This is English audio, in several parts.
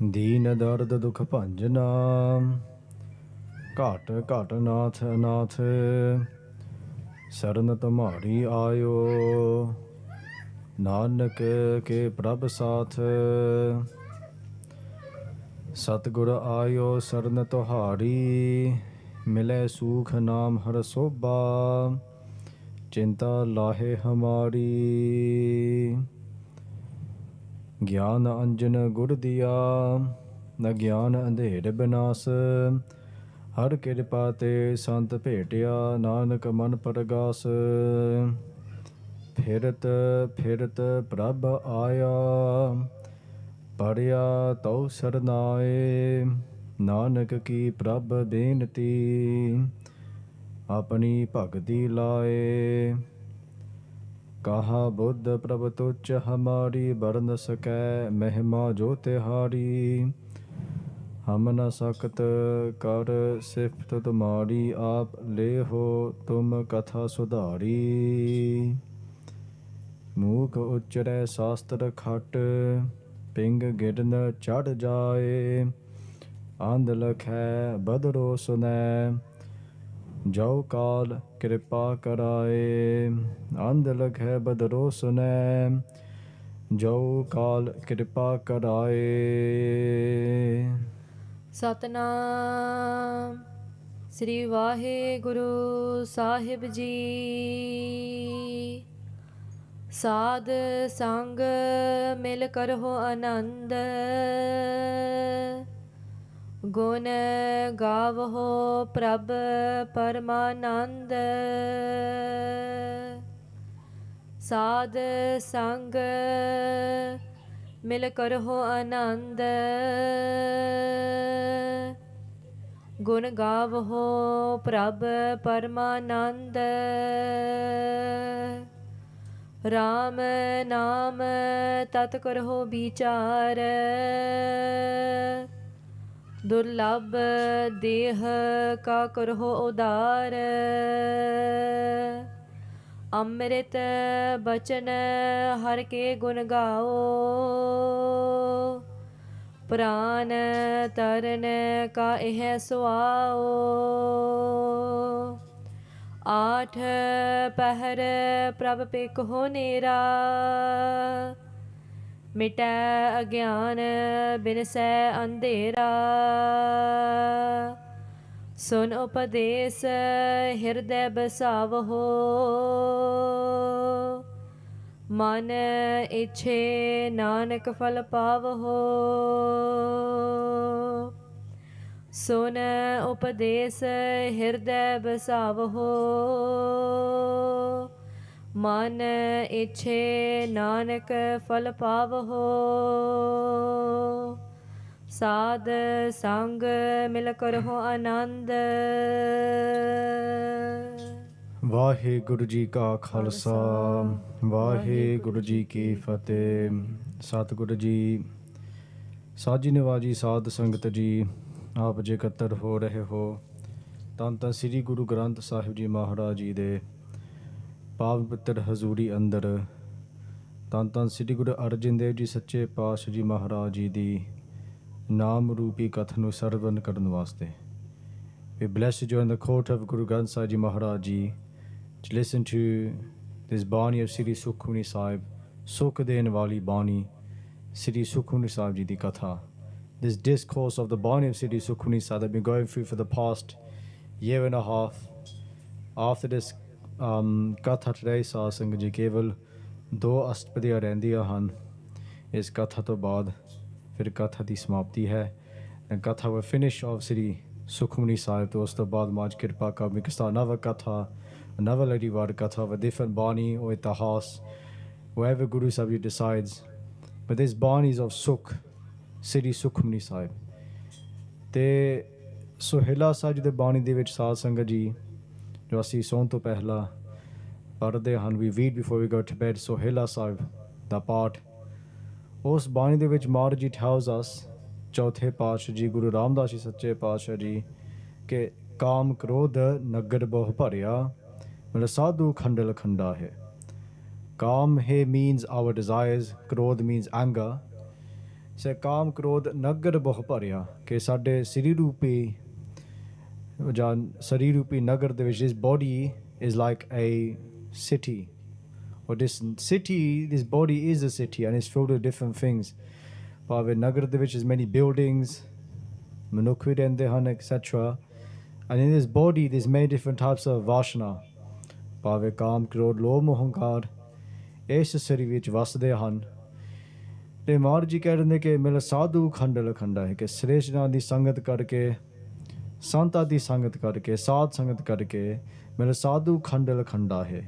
ਦੀਨ ਦਰਦ ਦੁਖ ਭੰਜਨਾ ਘਾਟ ਘਾਟ ਨਾਥ ਨਾਥ ਸਰਨ ਤੁਮਾਰੀ ਆਇਓ ਨਾਨਕ ਕੇ ਪ੍ਰਭ ਸਾਥ ਸਤਿਗੁਰ ਆਇਓ ਸਰਨ ਤੁਹਾਰੀ ਮਿਲੇ ਸੂਖ ਨਾਮ ਹਰ ਸੋਭਾ ਚਿੰਤਾ ਲਾਹੇ ਹਮਾਰੀ ਗਿਆਨ ਅੰਜਨ ਗੁਰ ਦਿਆ ਨ ਗਿਆਨ ਅੰਧੇਰ ਬਿਨਾਸ ਹਰ ਕਿਰਪਾ ਤੇ ਸੰਤ ਭੇਟਿਆ ਨਾਨਕ ਮਨ ਪਰਗਾਸ ਫਿਰਤ ਫਿਰਤ ਪ੍ਰਭ ਆਇਆ ਪੜਿਆ ਤਉ ਸਰਨਾਏ ਨਾਨਕ ਕੀ ਪ੍ਰਭ ਬੇਨਤੀ ਆਪਣੀ ਭਗਤੀ ਲਾਏ ਕਹਾ ਬੁੱਧ ਪ੍ਰਭ ਤੁਚ ਹਮਾਰੀ ਬਰਨ ਸਕੈ ਮਹਿਮਾ ਜੋ ਤਿਹਾਰੀ ਹਮ ਨ ਸਕਤ ਕਰ ਸਿਫਤ ਤੁਮਾਰੀ ਆਪ ਲੈ ਹੋ ਤੁਮ ਕਥਾ ਸੁਧਾਰੀ ਮੂਕ ਉਚਰੈ ਸ਼ਾਸਤਰ ਖਟ ਪਿੰਗ ਗਿਰਨ ਚੜ ਜਾਏ ਆਂਧ ਲਖੈ ਬਦਰੋ ਸੁਨੈ ਜੋ ਕਾਲ ਕਿਰਪਾ ਕਰਾਏ ਆਂਧ ਲਖੈ ਬਦਰੋ ਸੁਨੈ ਜੋ ਕਾਲ ਕਿਰਪਾ ਕਰਾਏ। ਸਤਨਾਮ ਸ੍ਰੀ ਵਾਹਿਗੁਰੂ ਸਾਹਿਬ ਜੀ। ਸਾਧ ਸੰਗ ਮਿਲ ਕਰਹੁ ਆਨੰਦ ਗੁਣ ਗਾਵਹੁ ਪ੍ਰਭ ਪਰਮਾਨੰਦ। ਸਾਧ ਸੰਗ ਮਿਲ ਕਰਹੁ ਆਨੰਦ ਗੁਣ ਗਾਵਹੁ ਪ੍ਰਭ ਪਰਮਾਨੰਦ। ਰਾਮ ਨਾਮ ਤਤ ਕਰਹੁ ਵਿਚਾਰ ਦੁਰਲਭ ਦੇਹ ਕਾ ਕਰਹੁ ਉਦਾਰ। ਅੰਮ੍ਰਿਤ ਬਚਨ ਹਰ ਕੇ ਗੁਣ ਗਾਓ ਪ੍ਰਾਨ ਤਰਨ ਕਾ ਇਹ ਸੁਆਓ। ਆਠ ਪਹਿਰ ਪ੍ਰਭ ਪੇਖੋ ਨੇਰਾ ਮਿਟੈ ਅਗਿਆਨ ਬਿਨਸੈ ਅੰਧੇਰਾ। ਸੁਨ ਉਪਦੇਸ ਹਿਰਦੈ ਬਸਾਵਹੁ ਮਨ ਇੱਛੇ ਨਾਨਕ ਫਲ ਪਾਵਹੁ। ਸੁਨ ਉਪਦੇਸ ਹਿਰਦੈ ਬਸਾਵਹੁ ਮਨ ਇੱਛੇ ਨਾਨਕ ਫਲ ਪਾਵਹੁ। ਸਾਧ ਸੰਗ ਮਿਲ ਕਰਹੁ ਆਨੰਦ। ਵਾਹਿਗੁਰੂ ਜੀ ਕਾ ਖਾਲਸਾ ਵਾਹਿਗੁਰੂ ਜੀ ਕੀ ਫਤਿਹ। ਸਤਿਗੁਰੂ ਜੀ ਸਾਜੀ ਨਿਵਾਜੀ ਸਾਧ ਸੰਗਤ ਜੀ ਆਪ ਜੇ ਇਕੱਤਰ ਹੋ ਰਹੇ ਹੋ ਧੰਨ ਧੰਨ ਸ੍ਰੀ ਗੁਰੂ ਗ੍ਰੰਥ ਸਾਹਿਬ ਜੀ ਮਹਾਰਾਜ ਜੀ ਦੇ ਪਾਵਨ ਪਵਿੱਤਰ ਹਜ਼ੂਰੀ ਅੰਦਰ ਧੰਨ ਧੰਨ ਸ੍ਰੀ ਗੁਰੂ ਅਰਜਨ ਦੇਵ ਜੀ ਸੱਚੇ ਪਾਤਸ਼ਾਹ ਜੀ ਮਹਾਰਾਜ ਜੀ ਦੀ ਨਾਮ ਰੂਪੀ ਕਥਾ ਨੂੰ ਸਰਵਨ ਕਰਨ ਵਾਸਤੇ। We bless you in the court of Guru Granth Sahib Ji Maharaj Ji to listen to this Bani of Sri Sukhmani Sahib, Sukh Den Wali Bani, Sri Sukhmani Sahib Ji di Katha. This discourse of the Bani of Sri Sukhmani Sahib I've been going through for the past year and a half. After this Katha today, Sadh Sangat Ji ਕੇਵਲ 2 ਅਸ਼ਟਪਦੀਆਂ ਰਹਿੰਦੀਆਂ ਹਨ। ਇਸ ਕਥਾ ਤੋਂ ਬਾਅਦ ਫਿਰ ਕਥਾ ਦੀ ਸਮਾਪਤੀ ਹੈ। And Katha will finish of Sri Sukhmani Sahib to us to baad Maj Kirpa ka we can start another katha, another Lady Ward katha with different Bani or Itahas, wherever Guru Sahib decides. But this Bani is of Sukh, Sri Sukhmani Sahib. ਤੇ Sohila Sahib ਜੀ ਦੇ ਬਾਣੀ ਦੇ ਵਿੱਚ ਸਾਧ ਸੰਗਤ ਜੀ ਜੋ ਅਸੀਂ ਸੌਣ ਤੋਂ ਪਹਿਲਾਂ ਪੜ੍ਹਦੇ ਹਨ, we read before we go to bed Sohila Sahib ਦਾ ਪਾਠ। ਉਸ ਬਾਣੀ ਦੇ ਵਿੱਚ ਮਹਾਰਾਜ ਜੀ tells us ਚੌਥੇ ਪਾਤਸ਼ਾਹ ਜੀ ਗੁਰੂ ਰਾਮਦਾਸ ਜੀ ਸੱਚੇ ਪਾਤਸ਼ਾਹ ਜੀ ਕਿ ਕਾਮ ਕ੍ਰੋਧ ਨਗਰ ਬਹੁ ਭਰਿਆ ਮਤਲਬ ਸਾਧੂ ਖੰਡਲ ਖੰਡਾ ਹੈ। ਕਾਮ here means our desires, krodh means anger. ਸੇ ਕਾਮ ਕ੍ਰੋਧ ਨਗਰ ਬਹੁ ਭਰਿਆ ਕਿ ਸਾਡੇ ਸਰੀਰ ਰੂਪੀ ਜਾਂ ਸਰੀਰ ਰੂਪੀ ਨਗਰ ਦੇ ਵਿੱਚ this body is like a city, or this city, this body is a city and it's filled with different things. ਭਾਵੇਂ ਨਗਰ ਦੇ ਵਿੱਚ is many buildings, ਮਨੁੱਖ ਵੀ ਰਹਿੰਦੇ ਹਨ, etc. And in this body there's many different types of vasana, ਭਾਵੇਂ ਕਾਮ ਕ੍ਰੋਧ ਲੋਭ ਮੋਹ ਹੰਕਾਰ ਇਸ ਸਰੀਰ ਵਿੱਚ ਵਸਦੇ ਹਨ। ਤੇ ਮਹਾਰਾਜ ਜੀ ਕਹਿ ਰਹੇ ਕਿ ਮੇਰਾ ਸਾਧੂ ਖੰਡ ਲਖੰਡਾ ਹੈ ਕਿ ਸ੍ਰੇਸ਼ਟਾਂ ਦੀ ਸੰਗਤ ਕਰਕੇ, ਸੰਤਾਂ ਦੀ ਸੰਗਤ ਕਰਕੇ, ਸਾਧ ਸੰਗਤ ਕਰਕੇ ਮੇਰਾ ਸਾਧੂ ਖੰਡ ਲਖੰਡਾ ਹੈ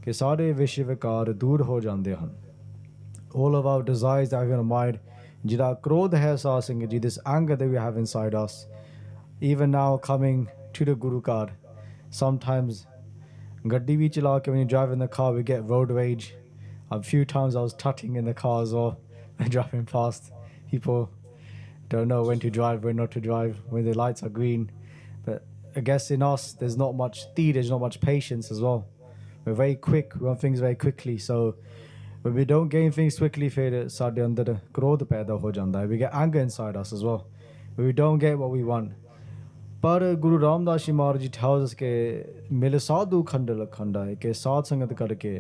ਕਿ ਸਾਰੇ ਵਿਸ਼ੇ ਵਿਕਾਰ ਦੂਰ ਹੋ ਜਾਂਦੇ ਹਨ। All of our desires that we have in our mind, ਜਿਹੜਾ ਕ੍ਰੋਧ ਹੈ ਸਾਧ ਸੰਗਤ ਜੀ, this anger that we have inside us, even now coming to the Guru car, sometimes ਗੱਡੀ ਵੀ ਚਲਾ ਕੇ when you drive in the car we get road rage. A few times I was tutting in the car as well, driving fast. People don't know when to drive, when not to drive, when the lights are green. But I guess in us, there's not much speed, there's not much patience as well. We're very quick, we want things very quickly. So when we don't gain things quickly, ਸਾਡੇ ਅੰਦਰ ਕ੍ਰੋਧ ਪੈਦਾ ਹੋ ਜਾਂਦਾ ਹੈ. We get anger inside us as well. When we don't get what we want. ਪਰ Guru Ramdas ji Maharaj ji tells us ਕਿ ਮਿਲ ਸਾਧੂ ਖੰਡ ਲਖੰਡਾ ਹੈ ਕਿ ਸਾਧ ਸੰਗਤ ਕਰਕੇ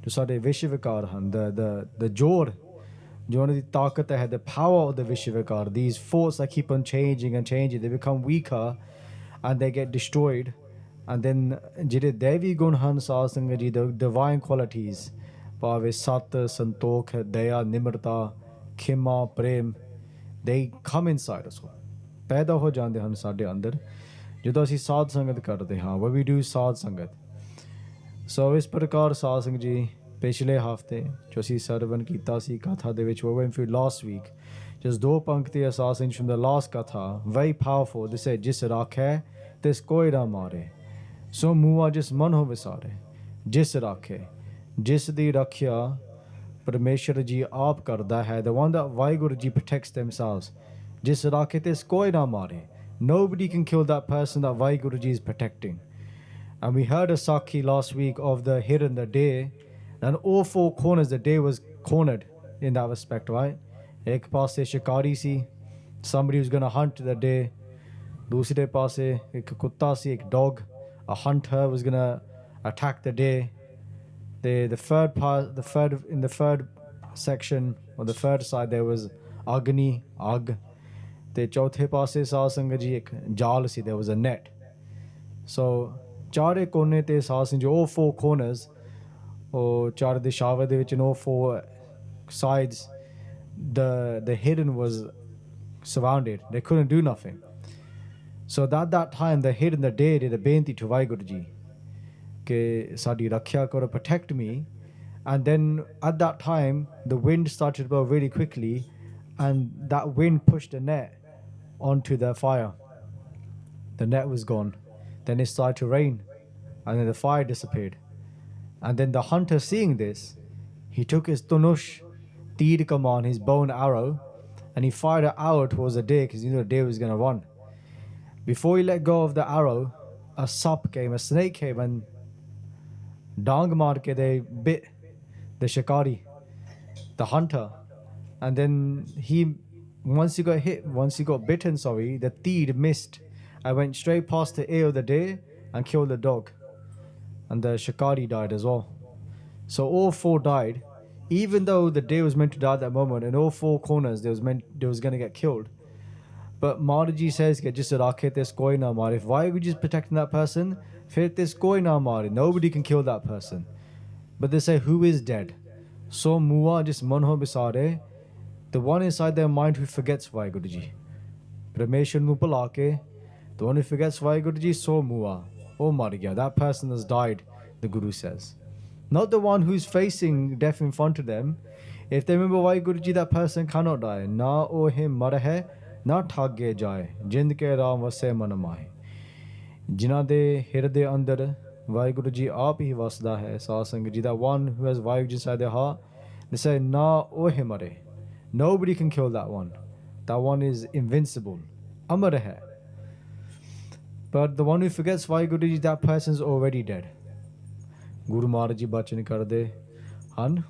ਜੋ ਸਾਡੇ ਵਿਸ਼ੇ ਵਿਕਾਰ ਹਨ, the ਜੋਰ ਜੋ ਉਹਨਾਂ ਦੀ ਤਾਕਤ ਹੈ, the power of the ਵਿਸ਼ੇ ਵਿਕਾਰ, these forces that keep on changing and changing, they become weaker and they get destroyed. And then ਜਿਹੜੇ ਦੇਵੀ ਗੁਣ ਹਨ ਸਾਧ ਸੰਗਤ ਜੀ, the divine qualities, ਭਾਵੇਂ ਸਤ, ਸੰਤੋਖ, ਦਇਆ, ਨਿਮਰਤਾ, ਖਿਮਾ, ਪ੍ਰੇਮ, they come inside us, ਪੈਦਾ ਹੋ ਜਾਂਦੇ ਹਨ ਸਾਡੇ ਅੰਦਰ ਜਦੋਂ ਅਸੀਂ ਸਾਧ ਸੰਗਤ ਕਰਦੇ ਹਾਂ, when we do ਸਾਧ ਸੰਗਤ। ਸੋ ਇਸ ਪ੍ਰਕਾਰ ਸਾਧ ਸੰਗਤ ਜੀ ਪਿਛਲੇ ਹਫ਼ਤੇ ਜੋ ਅਸੀਂ ਸਰਵਨ ਕੀਤਾ ਸੀ ਕਥਾ ਦੇ ਵਿੱਚ, we went through last week, just ਦੋ ਪੰਕਤੀਆਂ ਸਾਧ ਸੰਗਤ from the last katha, very powerful. They say ਜਿਸ ਰਾਖੈ ਤਿਸ ਕੋਈ ਨਾ ਮਾਰੇ, ਸੋ ਮੂਆ ਜਿਸ ਮਨ ਹੋ ਵਿਸਾਰੇ। ਜਿਸ ਰਾਖੇ, ਜਿਸ ਦੀ ਰੱਖਿਆ ਪਰਮੇਸ਼ਰ ਜੀ ਆਪ ਕਰਦਾ ਹੈ, the one that WhyGuru ji protects themselves. ਜਿਸ ਰਾਖੇ ਤਿਸ ਕੋਈ ਨਾ ਮਾਰੇ, nobody can kill that person that WhyGuru ji is protecting. And we heard a Sakhi last week of the hidden, the day, and all four corners, the day was cornered in that respect, right? Ek paase shikari si, somebody who's going to hunt the day. Dusre paase ek kutta si, ek dog, a hunter was going to attack the day. The third part, in the third section, or the third side, there was agni, ag. The chauthe paase saad sangat ji ek jal si, there was a net. So ਚਾਰੇ ਕੋਨੇ ਤੇ ਸਾਧ ਸੰਗਤ ਜੋ all four corners, ਉਹ ਚਾਰ ਦਿਸ਼ਾਵਾਂ ਦੇ ਵਿੱਚ, in all four sides, the hidden was surrounded. They couldn't do nothing. So at that time, the hidden, the day did a bੇਨਤੀ to WhyGuru ji ਕਿ ਸਾਡੀ ਰੱਖਿਆ ਕਰੋ, protect me. And then at that time, the wind started to blow really quickly, and that wind pushed the net onto the fire. The net was gone. Then it started to rain, and then the fire disappeared. And then the hunter, seeing this, he took his tunush, teed kaman, his bow and arrow, and he fired an arrow towards the deer because he knew the deer was going to run. Before he let go of the arrow, a sap came, a snake came, and dang maar ke they bit the shikari, the hunter. And then once he got bitten, the teed missed. I went straight past the ear of the deer and killed the dog. And the shikari died as well. So all four died. Even though the deer was meant to die at that moment, in all four corners they was going to get killed. But Maharaj ji says, if why would you just protecting that person? Nobody can kill that person. But they say, who is dead? So muwa just manho bisare, the one inside their mind who forgets WhyGuru ji. Prameshwar nu bula ke, the one who forgets WhyGuru ji, so muwa. Oh Marigya, that person has died, the Guru says. Not the one who's facing death in front of them. If they remember WhyGuru ji, that person cannot die. Na o him marahe, na thagge jaye, jind ke raam vase manamahe. Jina de hirde andar, WhyGuru ji aap hi vasda hai, satsang ji, that one who has WhyGuru ji inside their heart, they say, na o him mare. Nobody can kill that one. That one is invincible. Amar hai. But the one who forgets WhyGuru ji, that person is already dead. Guru Maharaj ji bachan karde han.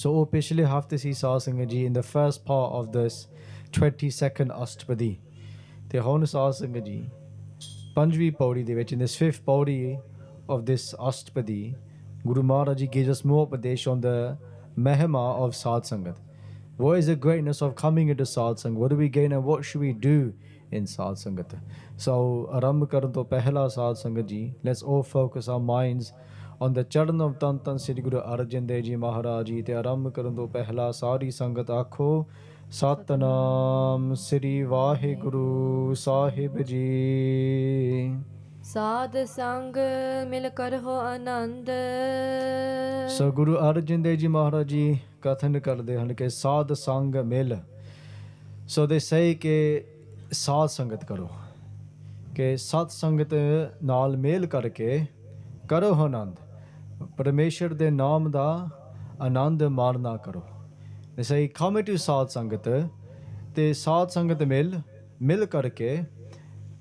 So ਉਹ ਪਿਛਲੇ ਹਫਤੇ ਸੀ ਸਾਧ ਸੰਗਤ ਜੀ in the first part of this 22nd ਅਸ਼ਟਪਦੀ ਤੇ ਹੁਣ ਸਾਧ ਸੰਗਤ ਜੀ ਪੰਜਵੀਂ ਪੌੜੀ ਦੇ ਵਿੱਚ in this 5th ਪੌੜੀ of this ਅਸ਼ਟਪਦੀ Guru Maharaj Ji gives us more upadesh on the mahima of sadhsangat. What is the greatness of coming into sadhsangat? What do we gain and what should we do in sadhsangat? So arambh karan to pehla sadhsangat ji, let's all focus our minds on the charan of Tan Tan Sri Guru Arjan Dev Ji Maharaj Ji te arambh karan to pehla sari sangat akho Satnam Sri WhyGuru Sahib Ji. ਸਾਧ ਸੰਗ ਮਿਲ ਕਰ ਹੋ ਆਨੰਦ। So Guru Arjan Dev Ji Maharaj Ji ਕਥਨ ਕਰਦੇ ਹਨ ਕਿ ਸਾਧ ਸੰਗ ਮਿਲ। So they say ਕਿ ਸਾਧ ਸੰਗਤ ਕਰੋ, ਕਿ ਸਤ ਸੰਗਤ ਨਾਲ ਮੇਲ ਕਰਕੇ ਕਰੋ ਆਨੰਦ, ਪਰਮੇਸ਼ਰ ਦੇ ਨਾਮ ਦਾ ਆਨੰਦ ਮਾਣਨਾ ਕਰੋ। They say come to ਸਾਧ ਸੰਗਤ ਤੇ ਸਾਧ ਸੰਗਤ ਮਿਲ ਕਰਕੇ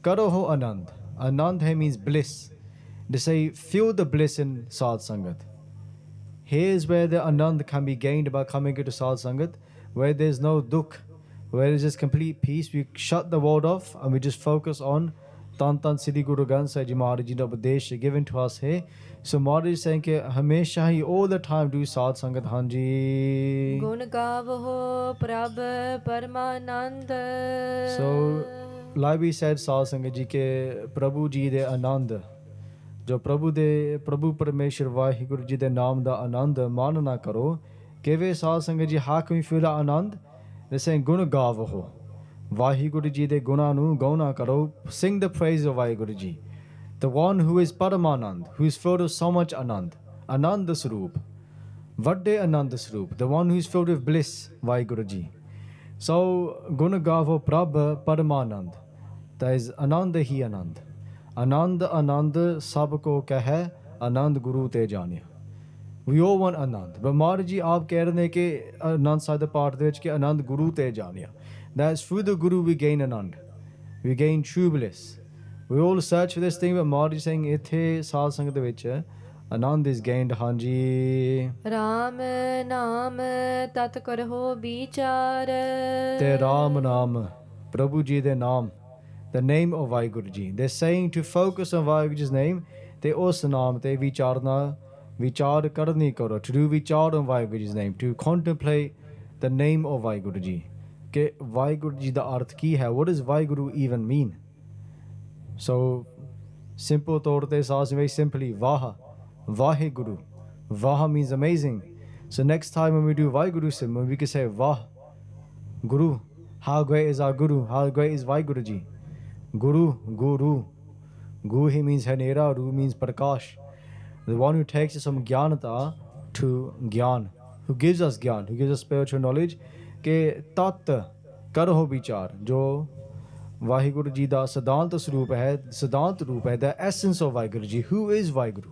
ਕਰੋ ਆਨੰਦ। Anand hai means bliss. They say feel the bliss in Sadh Sangat. Here's where the Anand can be gained by coming into Sadh Sangat, where there's no dukh, where there's just complete peace. We shut the world off and we just focus on Tan Tan Sri Guru Nanak Ji Maharaj Ji Upadesh given to us here. So Maharaj is saying that hamesha hi all the time do Sadh Sangat Hanji. Gun gavho prabh paramanand. So like we said ਸਾਧ ਸੰਗਤ ਜੀ ਕਿ ਪ੍ਰਭੂ ਜੀ ਦੇ ਆਨੰਦ ਜੋ ਪ੍ਰਭੂ ਪਰਮੇਸ਼ਰ ਵਾਹਿਗੁਰੂ ਜੀ ਦੇ ਨਾਮ ਦਾ ਆਨੰਦ ਮਾਣਨਾ ਕਰੋ। ਕਿਵੇਂ ਸਾਧ ਸੰਗਤ ਜੀ how can we feel that Anand? They saying ਗੁਣ ਗਾਵੋ, ਵਾਹਿਗੁਰੂ ਜੀ ਦੇ ਗੁਣਾਂ ਨੂੰ ਗਾਉਣਾ ਕਰੋ। Sing the praise of Waheguru ji, the one who is Paramanand, who is filled with so much Anand, Anand Swaroop, ਵੱਡੇ ਆਨੰਦ ਸਰੂਪ, the one who is filled with bliss, Waheguru ji. So ਗੁਣ ਗਾਵੋ ਪ੍ਰਭ Parmanand, that is ਆਨੰਦ ਹੀ ਆਨੰਦ। ਆਨੰਦ ਆਨੰਦ ਸਭ ਕੋ ਕਹੈ, ਆਨੰਦ ਗੁਰੂ ਤੇ ਜਾਣਿਆ। We all want Anand, but Maharaj ji ਆਪ ਕਹਿ ਰਹੇ ਨੇ ਕਿ ਆਨੰਦ ਸਾਹਿਬ ਦੇ ਪਾਠ ਦੇ ਵਿੱਚ ਕਿ ਆਨੰਦ ਗੁਰੂ ਤੇ ਜਾਣਿਆ। That is through the Guru we gain Anand, we gain true bliss. We all search for this thing, but Maharaj ji saying ਇੱਥੇ ਸਾਧ ਸੰਗਤ ਦੇ ਵਿੱਚ ਆਨੰਦ is gained। ਹਾਂਜੀ ਰਾਮ ਨਾਮ ਤਤ ਕਰੋ ਵਿਚਾਰ, ਤੇ ਰਾਮ ਨਾਮ ਪ੍ਰਭੂ ਜੀ ਦੇ ਨਾਮ, the name of WhyGuru Ji. They're saying to focus on WhyGuru Ji's name, ਤੇ ਉਸ ਨਾਮ ਤੇ ਵਿਚਾਰ ਕਰਨੀ ਕਰੋ, to do ਵਿਚਾਰ on WhyGuru Ji's name, to contemplate the name of WhyGuru Ji, ਕਿ WhyGuru Ji ਦਾ ਅਰਥ ਕੀ ਹੈ। What does WhyGuru even mean? So simple ਤੌਰ ਤੇ ਸਾਜ very simply WhyGuru. Vah means amazing. So next time when we do WhyGuru Simran, we can say Vah Guru. How great is our Guru? How great is WhyGuru Ji? Guru. Gu he means Hanera, Ru means Prakash. The one who takes us from Gyanata to Gyan, who gives us Gyan, who gives us spiritual knowledge. Ke tat karho vichar, jo WhyGuru Ji da Siddhant Swaroop hai, Siddhant Roop hai, the essence of WhyGuru Ji. Who is WhyGuru?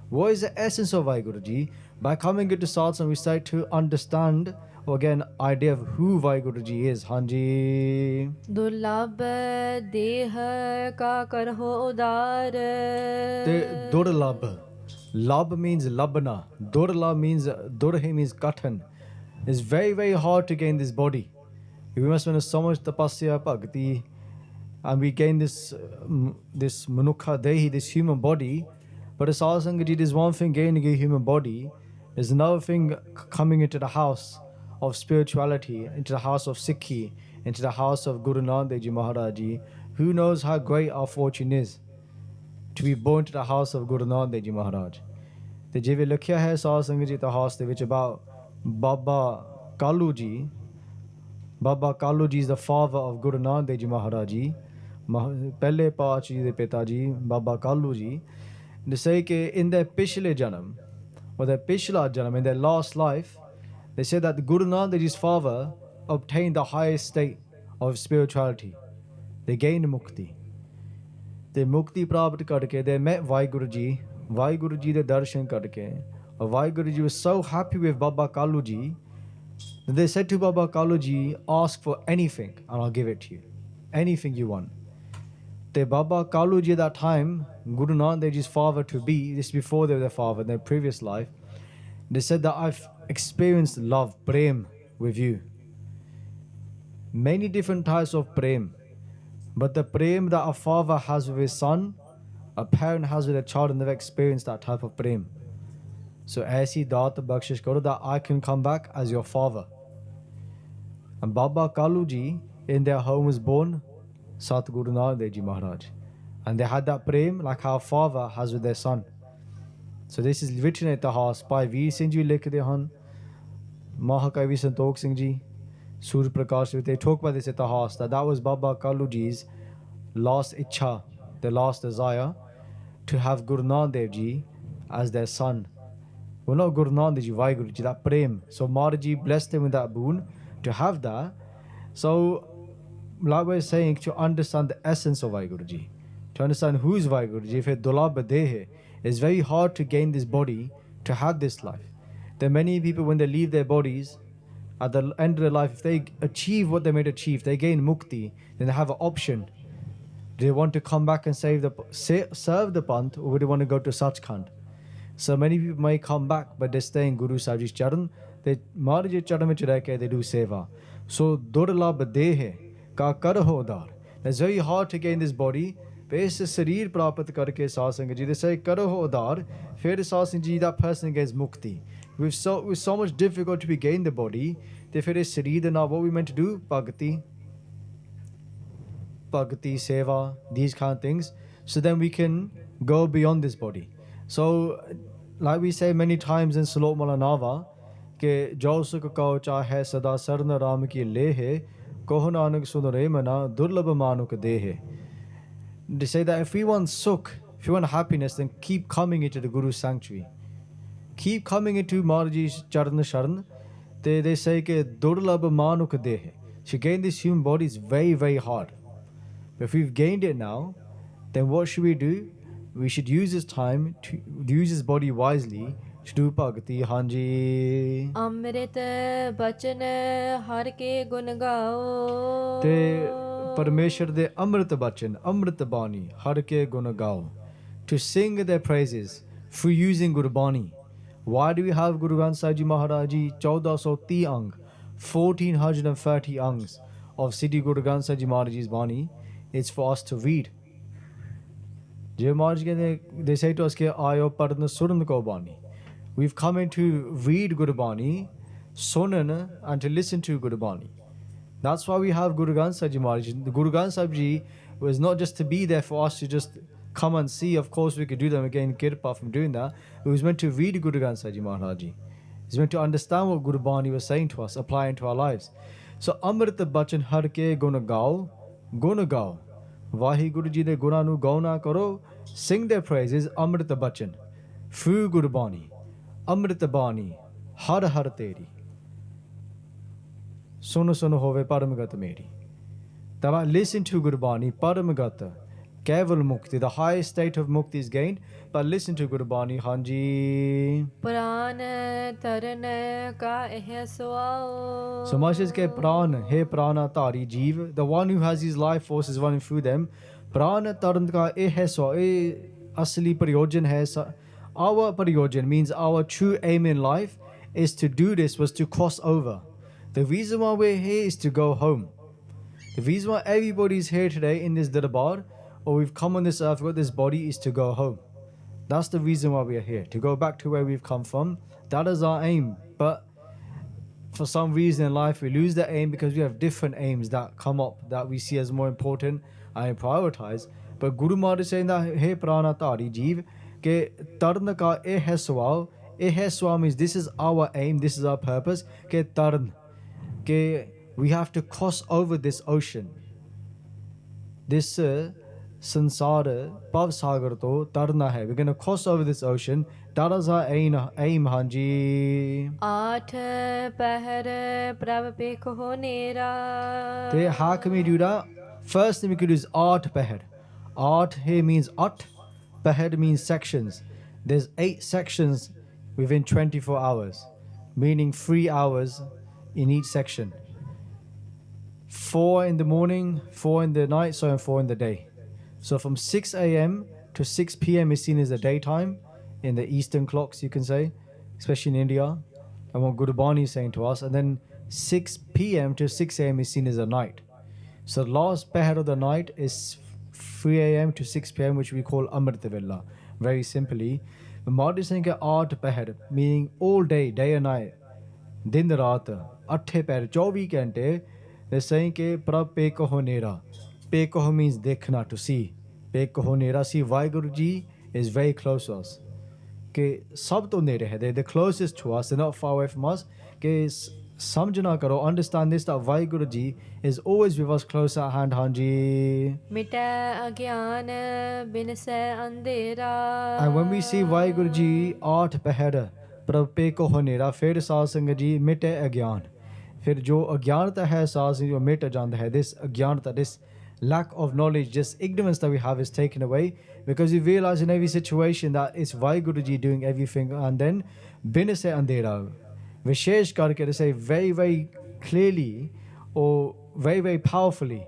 What is the essence of WhyGuru Ji? By coming into satsang, we start to understand, again, idea of who WhyGuru Ji is. Hanji. ਦੁਰਲਭ ਦੇਹ ਕਾ ਕਰਹੁ ਉਦਾਰ। Durlabh. Labh means labna. Durlabh means durhi means kathan. It's very, very hard to gain this body. We must spend so much tapasya bhakti, and we gain this manukha dehi, this human body. But as sadhsangat ji, there's one thing gaining a human body, there's another thing coming into the house of spirituality, into the house of Sikhi, into the house of Guru Nanak Ji Maharaj Ji. Who knows how great our fortune is to be born to the house of Guru Nanak Ji Maharaj. ਤੇ ਜਿਵੇਂ ਲਿਖਿਆ ਹੈ sadhsangat ji ਇਤਿਹਾਸ ਦੇ ਵਿੱਚ about Baba Kalu Ji. Baba Kalu Ji is the father of Guru Nanak Ji Maharaj Ji, ਪਹਿਲੇ ਪਾਤਸ਼ਾਹ ਜੀ ਦੇ ਪਿਤਾ ਜੀ Baba Kalu Ji. They say that in their Pichle Janam, or their Pichla Janam, in their last life, they say that Guru Nanak Ji's father obtained the highest state of spirituality. They gained Mukti. They Mukti Prabhat karke, they met WhyGuru Ji. WhyGuru Ji de darshan karke. And WhyGuru Ji was so happy with Baba Kalu Ji that they said to Baba Kalu Ji, ask for anything and I'll give it to you. Anything you want. The Baba Kalu Ji at that time, Guru Nanak Ji's father to be, this before they were their father, in their previous life, they said that experienced love, prem, with you. Many different types of prem. But the prem that a father has with his son, a parent has with a child, and they've experienced that type of prem. So aisi daat bakshish karo that I can come back as your father. And Baba Kaluji, in their home was born Sat Guru Nanak Ji Maharaj. And they had that prem like our father has with their son. So this is written at the house by Veer Singh Ji likhde han, Mahakavi Santokh Singh Ji, Surya Prakash. They talk about this at the house, that was Baba Kaluji's last ichha, their last desire, to have Guru Nanak Dev Ji as their son. Well, not Guru Nanak Dev Ji, WhyGuru Ji, that prem. So Maharaji blessed him with that boon to have that. So like we're saying, to understand the essence of WhyGuru Ji, to understand who is WhyGuru Ji, if it dulab dehe, it's very hard to gain this body to have this life. There are many people, when they leave their bodies at the end of their life, if they achieve what they made achieve, they gain mukti, then they have an option. Do they want to come back and serve the Panth, or would they want to go to Sachkhand? So many people may come back, but they stay in Guru Sahib's charan. They Maharaj charan mein reh ke they do seva. So durlabh dehe ka kar hodar. It's very hard to gain this body. Base sarir prapat karke sadhsangat ji. They say karo hodar. Fir sadhsangat ji, that person gets mukti. With so much difficulty to gain the body, they fir sarir na what we meant to do, bhakti, seva, these kind of things. So then we can go beyond this body. So like we say many times in Salot Malanava, ke jo sukh kao chahe sada sarna ram ki lehe, koh nanak sunare mana durlabh manuk dehe. They say that if we want sukh, if you want happiness, then keep coming into the Guru's sanctuary. Keep coming into Maharaji's charan sharan. They say ke durlabh manuk dehe. To gain this human body is very, very hard. But if we've gained it now, then what should we do? We should use this time to use this body wisely to do bhakti. Hanji. Amrit bachan har ke gun gao. Te Parmeshwar de Amrit bachan, Amrit bani, har ke gun gao. To sing their praises through using Gurbani. Why do we have Guru Granth Sahib Ji Maharaj Ji 1430 ang, 1430 angs of Siddhi Guru Granth Sahib Ji Maharaj Ji's Bani? It's for us to read. They say to us, Ayo Padna Suran Ko Bani. We've come in to read Guru Bani, Sunan, and to listen to Guru Bani. That's why we have Guru Granth Sahib Ji Maharaj Ji. The Guru Granth Sahib Ji was not just to be there for us to just come and see. Of course, we could do them again, kirpa from doing that. It was meant to read Guru Granth Sahib Ji Maharaj Ji. It's meant to understand what Guru Bani was saying to us, apply into our lives. So, Amrit Bachan Har Ke Guna Gao, Guna Gao. WhyGuru Ji de Guna Nu Gauna Karo, sing their praises, Amrit Bachan, through Guru Bani, Amrit Bani, Har Har Teri. Suno Suno Hove Paramagata Meri. That listen to Guru Bani, Paramagata, Keval Mukti, the highest state of Mukti is gained, but listen to Guru Bani, Hanji. Pran taran ka eh soao. So much as ke Pran, He Prana Tari Jeev, the one who has his life forces running through them, Pran taran ka eh so, asli paryojan hai. Our paryojan means our true aim in life is to do this, was to cross over. The reason why we're here is to go home. The reason why everybody is here today in this darbar, or we've come on this earth with this body, is to go home. That's the reason why we are here, to go back to where we've come from. That is our aim. But for some reason in life, we lose that aim because we have different aims that come up that we see as more important and prioritize. But Guru Maharaj is saying that, Hey Prana Tari Jeev, ke tarn ka eh hai swao. Eh hai swao means this is our aim, this is our purpose. Ke tarn, ke we have to cross over this ocean. This sansara, Pav Sagar to tarna hai. We're going to cross over this ocean. That is our aim, Hanji. Ath pahar prav pekho nera. How can we do that? First thing we could do is Art Pahar. Art here means At. Pahar means sections. There's 8 sections within 24 hours, meaning 3 hours in each section. 4 in the morning, 4 in the night, and 4 in the day. So from 6 a.m. to 6 p.m. is seen as the daytime in the Eastern clocks, you can say, especially in India. and what Gurbani is saying to us, and then 6 p.m. to 6 a.m. is seen as a night. So the last pehar of the night is 3 a.m. to 6 p.m., which we call Amrit Vela. Very simply, Mahdi is saying 8 pehar, meaning all day, day and night, din raat, 8 pehar, 24 घंटे. They're saying that Prab pe kaho nera. Pe kaho means dekhna, to see. Pe kaho nera. See, WhyGuru ji is very close to us. Ke sab to nere hai. They're the closest to us. They're not far away from us. Ke samjhna karo, understand this, that WhyGuru ji is always with us, close at hand, hanji. Mita agyan bin se andera. And when we see WhyGuru ji 8 pehar, Prab pe kaho nera, fir sadhsangat ji mite agyan. फिर जो अज्ञानता है साथ जो मिट जाता है, this अज्ञानता, this lack of knowledge, just ignorance that we have is taken away, because we realize in every situation that it's WhyGuru ji doing everything. And then bin se andera, vishesh karke to say very very clearly or very very powerfully,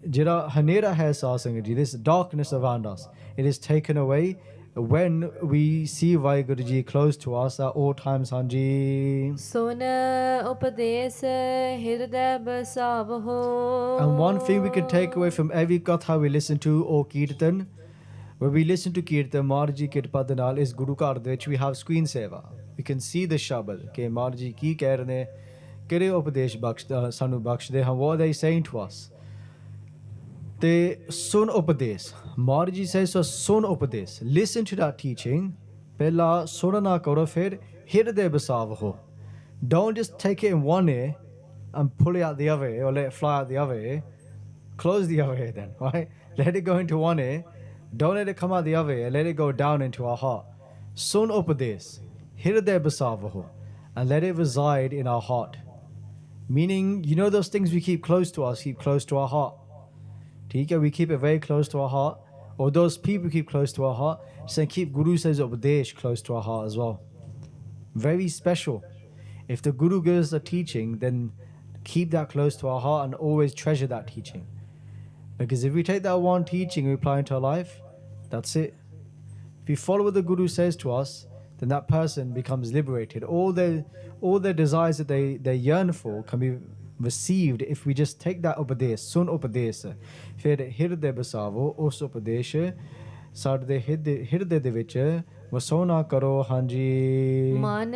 jira hanera hai sasangat ji, this darkness around us, it is taken away when we see WhyGuru ji close to us at all times, hanji. Sun upadesh hirday basav. And one thing we can take away from every Katha we listen to or Kirtan, when we listen to Kirtan, Marji Kirpa de Naal is Guru Ghar de vich we have screen seva. We can see the Shabad, ke Marji ki keh rahe ne, kehde upadesh sanu bakshde han, what are they saying to us? Te sun upadesh. Marji says, so sun upadesh. Listen to that teaching. Pehla sunana karo, fir hirday basav ho. Don't just take it in one ear and pull it out the other ear, or let it fly out the other ear. Close the other ear then, right? Let it go into one ear. Don't let it come out the other ear. Let it go down into our heart. Sun upadesh. Hirday basav ho. And let it reside in our heart. Meaning, you know those things we keep close to us, keep close to our heart. We keep it very close to our heart, or those people keep close to our heart. So keep Guru says upadesh close to our heart as well. Very special. If the Guru gives us a teaching, then keep that close to our heart and always treasure that teaching. Because if we take that one teaching and we apply it to our life, that's it. If we follow what the Guru says to us, then that person becomes liberated. All their desires that they yearn for can be received if we just take that upadesh, sun upadesh. Fir hirday basavo, us upadesh ਸਾਡੇ ਹਿਰਦੇ ਦੇ ਵਿੱਚ ਵਸੋਣਾ ਕਰੋ ਹਾਂਜੀ। ਮਨ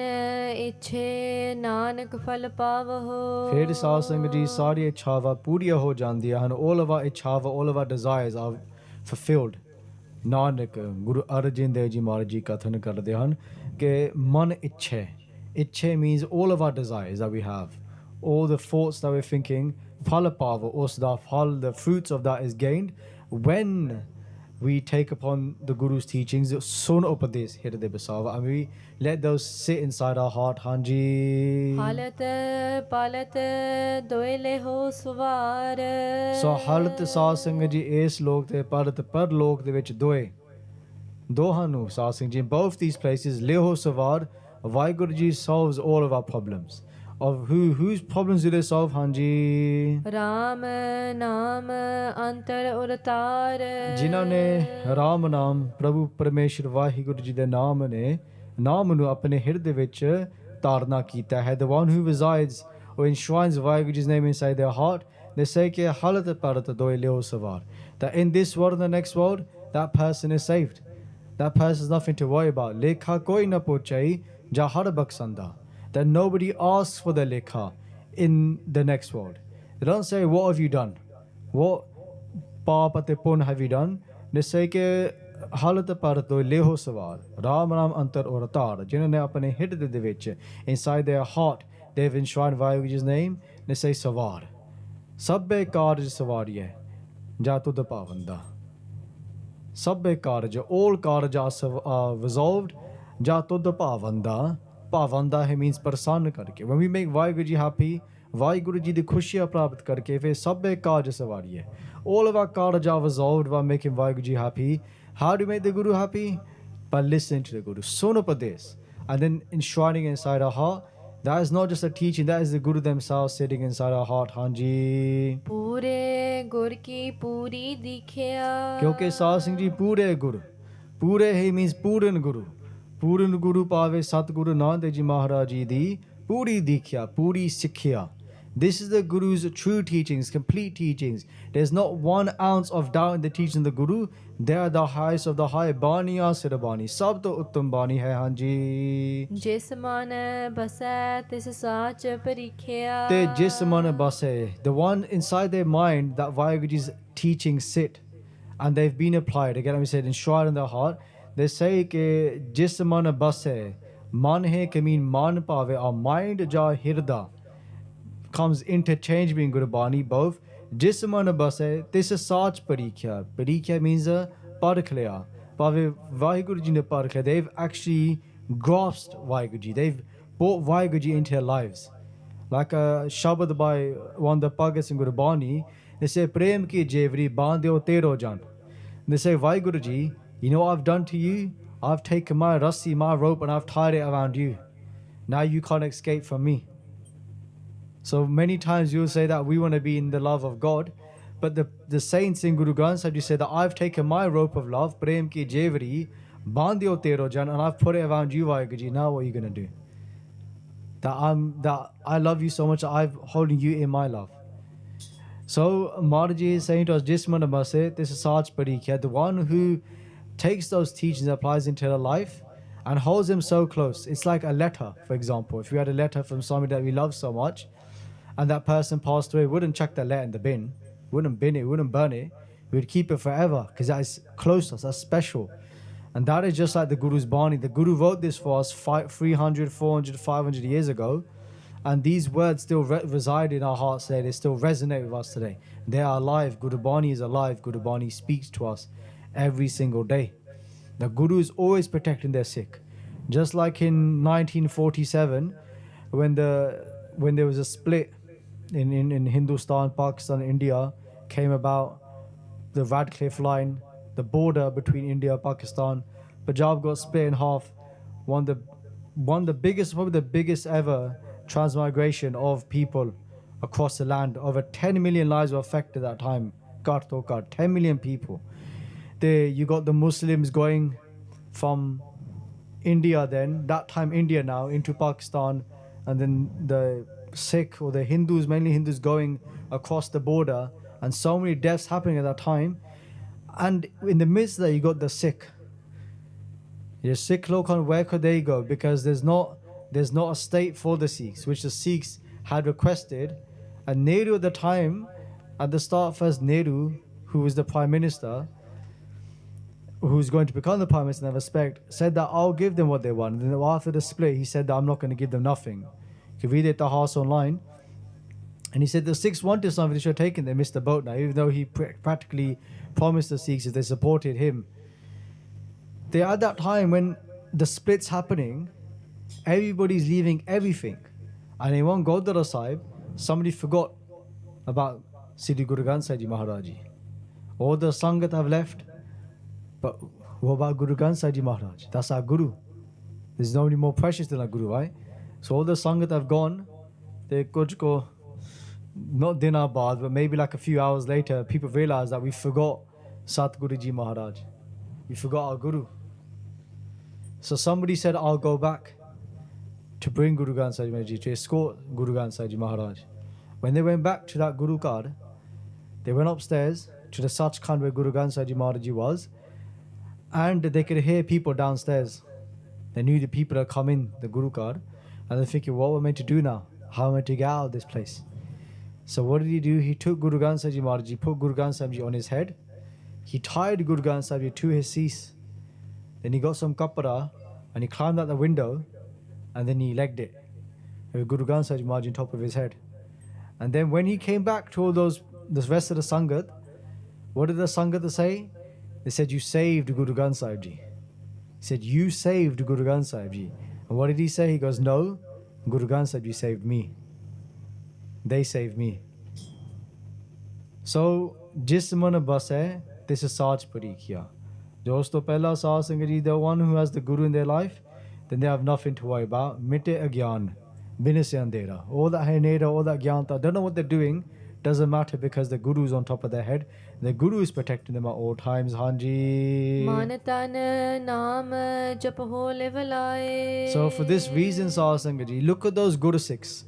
ਇੱਛੇ ਨਾਨਕ ਫਲ ਪਾਵਹੁ। ਫਿਰ ਸਾਧ ਸੰਗਤ ਜੀ ਸਾਰੀ ਇੱਛਾਵਾਂ ਪੂਰੀਆਂ ਹੋ ਜਾਂਦੀਆਂ ਹਨ। all of our ਇੱਛਾਵਾਂ, all of our desires are fulfilled। Nanak Guru Arjan Dev ji Maharaj ji ਕਥਨ ਕਰਦੇ ਹਨ ਕਿ ਮਨ ਇੱਛੇ, ਇੱਛੇ means all of our desires that we have, all the thoughts that we're thinking, ਫਲ ਪਾਵਹੁ, ਉਸ ਦਾ ਫਲ, the fruits of that is gained when we take upon the Guru's teachings, sun upadesh hirday basav, and we let those sit inside our heart, hanji. Halat palat doile ho svar. So halat saad sangat ji is lok te palat par lok de vich doe dohanu saad sangat ji, in both these places leho svar, WhyGuru ji solves all of our problems. Of whose problems do they solve, hanji? Ram naam antar urtar. जिन्हों ने राम नाम प्रभु परमेश्वर वाहिगुरु जी दे नाम ਨੂੰ ਆਪਣੇ ਹਿਰਦੇ ਵਿੱਚ ਧਾਰਨਾ ਕੀਤਾ ਹੈ। The one who resides or enshrines WhyGuru's name inside their heart, they say ਕਿ ਹਾਲਤ ਪਰਤ ਦੋਇ ਲਿਓ ਸਵਾਰ, that in this world and the next world that person is saved. That person has nothing to worry about. ਲੇਖਾ ਕੋਈ ਨਾ ਪੁੱਛਈ ਜਾਂ ਹਰ ਬਖਸ਼ੰਦਾ, that nobody asks for their lekha in the next world. They don't say, what have you done? What paap ate pun have you done? They say ke halat parat do leho sawar, Ram Ram antar aur atar, jinhone apne hirde de vich, inside their heart, they've enshrined WhyGuru's name. They say sawar, sabbe karj sawariye, jatu da pavanda. Sabbe karj, all karj are resolved, jatu da pavanda. Pavanda means prasann karke. When we make WhyGuru ji happy, WhyGuru ji the khushiyan prapt karke, fir sabbe kaaj sawariye. All of our karaj are resolved by making WhyGuru ji happy. How do we make the Guru happy? By listening to the Guru. Sun upadesh. And then enshrining inside our heart. That is not just a teaching, that is the Guru themselves sitting inside our heart, hanji. Pure gur ki puri dikhya. Kyunki Saad Singh ji pure Guru. Pure he means Puran Guru. Puran Guru Pave Sat Guru Nanak Ji Maharaj Ji Di Puri Dikhya, Puri Sikhya. This is the Guru's true teachings, complete teachings. There's not 1 ounce of doubt in the teaching of the Guru. They are the highest of the high. Baniya Sirabani. Sab to Uttam Bani hai Hanji. Jis man basai tis saach parikhya. Te jis man base. The one inside their mind that WhyGuruji's teachings sit and they've been applied. Again, we said enshrined in their heart. They say ke jis man base. Man hai ke mean man pave. Our mind ja hirda. Comes interchangeably in Gurbani both. Jisman base, this is Sach Parikhya. Parikhya means a Parkhlaya. Pave WhyGuruji ne Parkhlaya. They've actually grasped WhyGuruji. They've brought WhyGuruji into their lives. Like a Shabad by one of the Pagas in Gurbani, they say, Prem ki jevri bandyo tero jan. They say, WhyGuruji, you know what I've done to you? I've taken my rassi, my rope, and I've tied it around you. Now you can't escape from me. So many times you'll say that we want to be in the love of God, but the saints in Guru Granth Sahib, you say that I've taken my rope of love, Prem ki jevri, bandyo tero jan, and I've put it around you, WhyGuruji. Now what are you going to do? That I love you so much, I'm holding you in my love. So Maharaji is saying to us, Jisman Base, this is Sach Parikhya, the one who takes those teachings, applies into their life, and holds them so close. It's like a letter, for example. If we had a letter from somebody that we love so much, and that person passed away, we wouldn't chuck that letter in the bin, wouldn't bin it, wouldn't burn it, we would keep it forever, because that is close to us, that's special. And that is just like the Guru's Bani. The Guru wrote this for us 300, 400, 500 years ago, and these words still reside in our hearts today. They still resonate with us today. They are alive. Guru Bani is alive. Guru Bani speaks to us every single day. The Guru is always protecting their Sikh. Just like in 1947, when there was a split in Hindustan, Pakistan, India, came about, the Radcliffe line, the border between India and Pakistan, Punjab got split in half. One of the biggest, probably the biggest ever transmigration of people across the land. Over 10 million lives were affected at that time. 10 million people. You got the Muslims going from India then, that time India now, into Pakistan, and then the Sikh or the Hindus, mainly Hindus, going across the border, and so many deaths happening at that time. And in the midst of that, you got the Sikh. Your Sikh Lokan, where could they go? Because there's not a state for the Sikhs, which the Sikhs had requested. And Nehru at the time, at the start first, Nehru, who was the Prime Minister, who's going to become the Prime Minister in respect, said that I'll give them what they want. And then after the split, he said that I'm not going to give them nothing. You can read it at the house online. And he said the Sikhs wanted something, they should have taken, they missed the boat now, even though he practically promised the Sikhs if they supported him. They at that time when the split's happening, everybody's leaving everything. And in one Godara Sahib, somebody forgot about Siddhi Guru Granth Sahib Ji Maharaj Ji. All the Sangat have left, but what about Guru Granth Sahib Ji Maharaj? That's our Guru. There's nobody more precious than our Guru, right? So all the Sangat have gone. They could go, not dinner baad, but maybe like a few hours later, people realize that we forgot Satguru Ji Maharaj. We forgot our Guru. So somebody said, I'll go back to bring Guru Granth Sahib Ji Maharaj Ji, to escort Guru Granth Sahib Ji Maharaj. When they went back to that Guru Card, they went upstairs to the Sachkhand where Guru Granth Sahib Ji Maharaj Ji was, and they could hear people downstairs. They knew the people had come in the Guru Card, and they're thinking, what we're meant to do now? How am I to get out of this place? So what did he do? He took Guru Granth Sahib Ji Maharaj Ji, put Guru Granth Sahib Ji on his head. He tied Guru Granth Sahib Ji to his seat. Then he got some kapara and he climbed out the window and then he legged it with Guru Granth Sahib Ji Maharaj Ji on top of his head. And then when he came back to all the rest of the Sangat, what did the Sangat say? They said, you saved Guru Granth Sahib Ji. He said, you saved Guru Granth Sahib Ji. And what did he say? He goes, no, Guru Granth Sahib Ji saved me. They saved me. So, jis man bas hai, this is Sach Parikhya. Dosto pehla sadhsangat ji, the one who has the Guru in their life, then they have nothing to worry about. Mitte agyan, binase andhera. All that hanera, all that gyanta, don't know what they're doing, Doesn't matter because the Guru is on top of their head. The Guru is protecting them at all times. Hanji. Man tan naam jap ho live laye. So for this reason, sadhsangat ji, look at those Guru Sikhs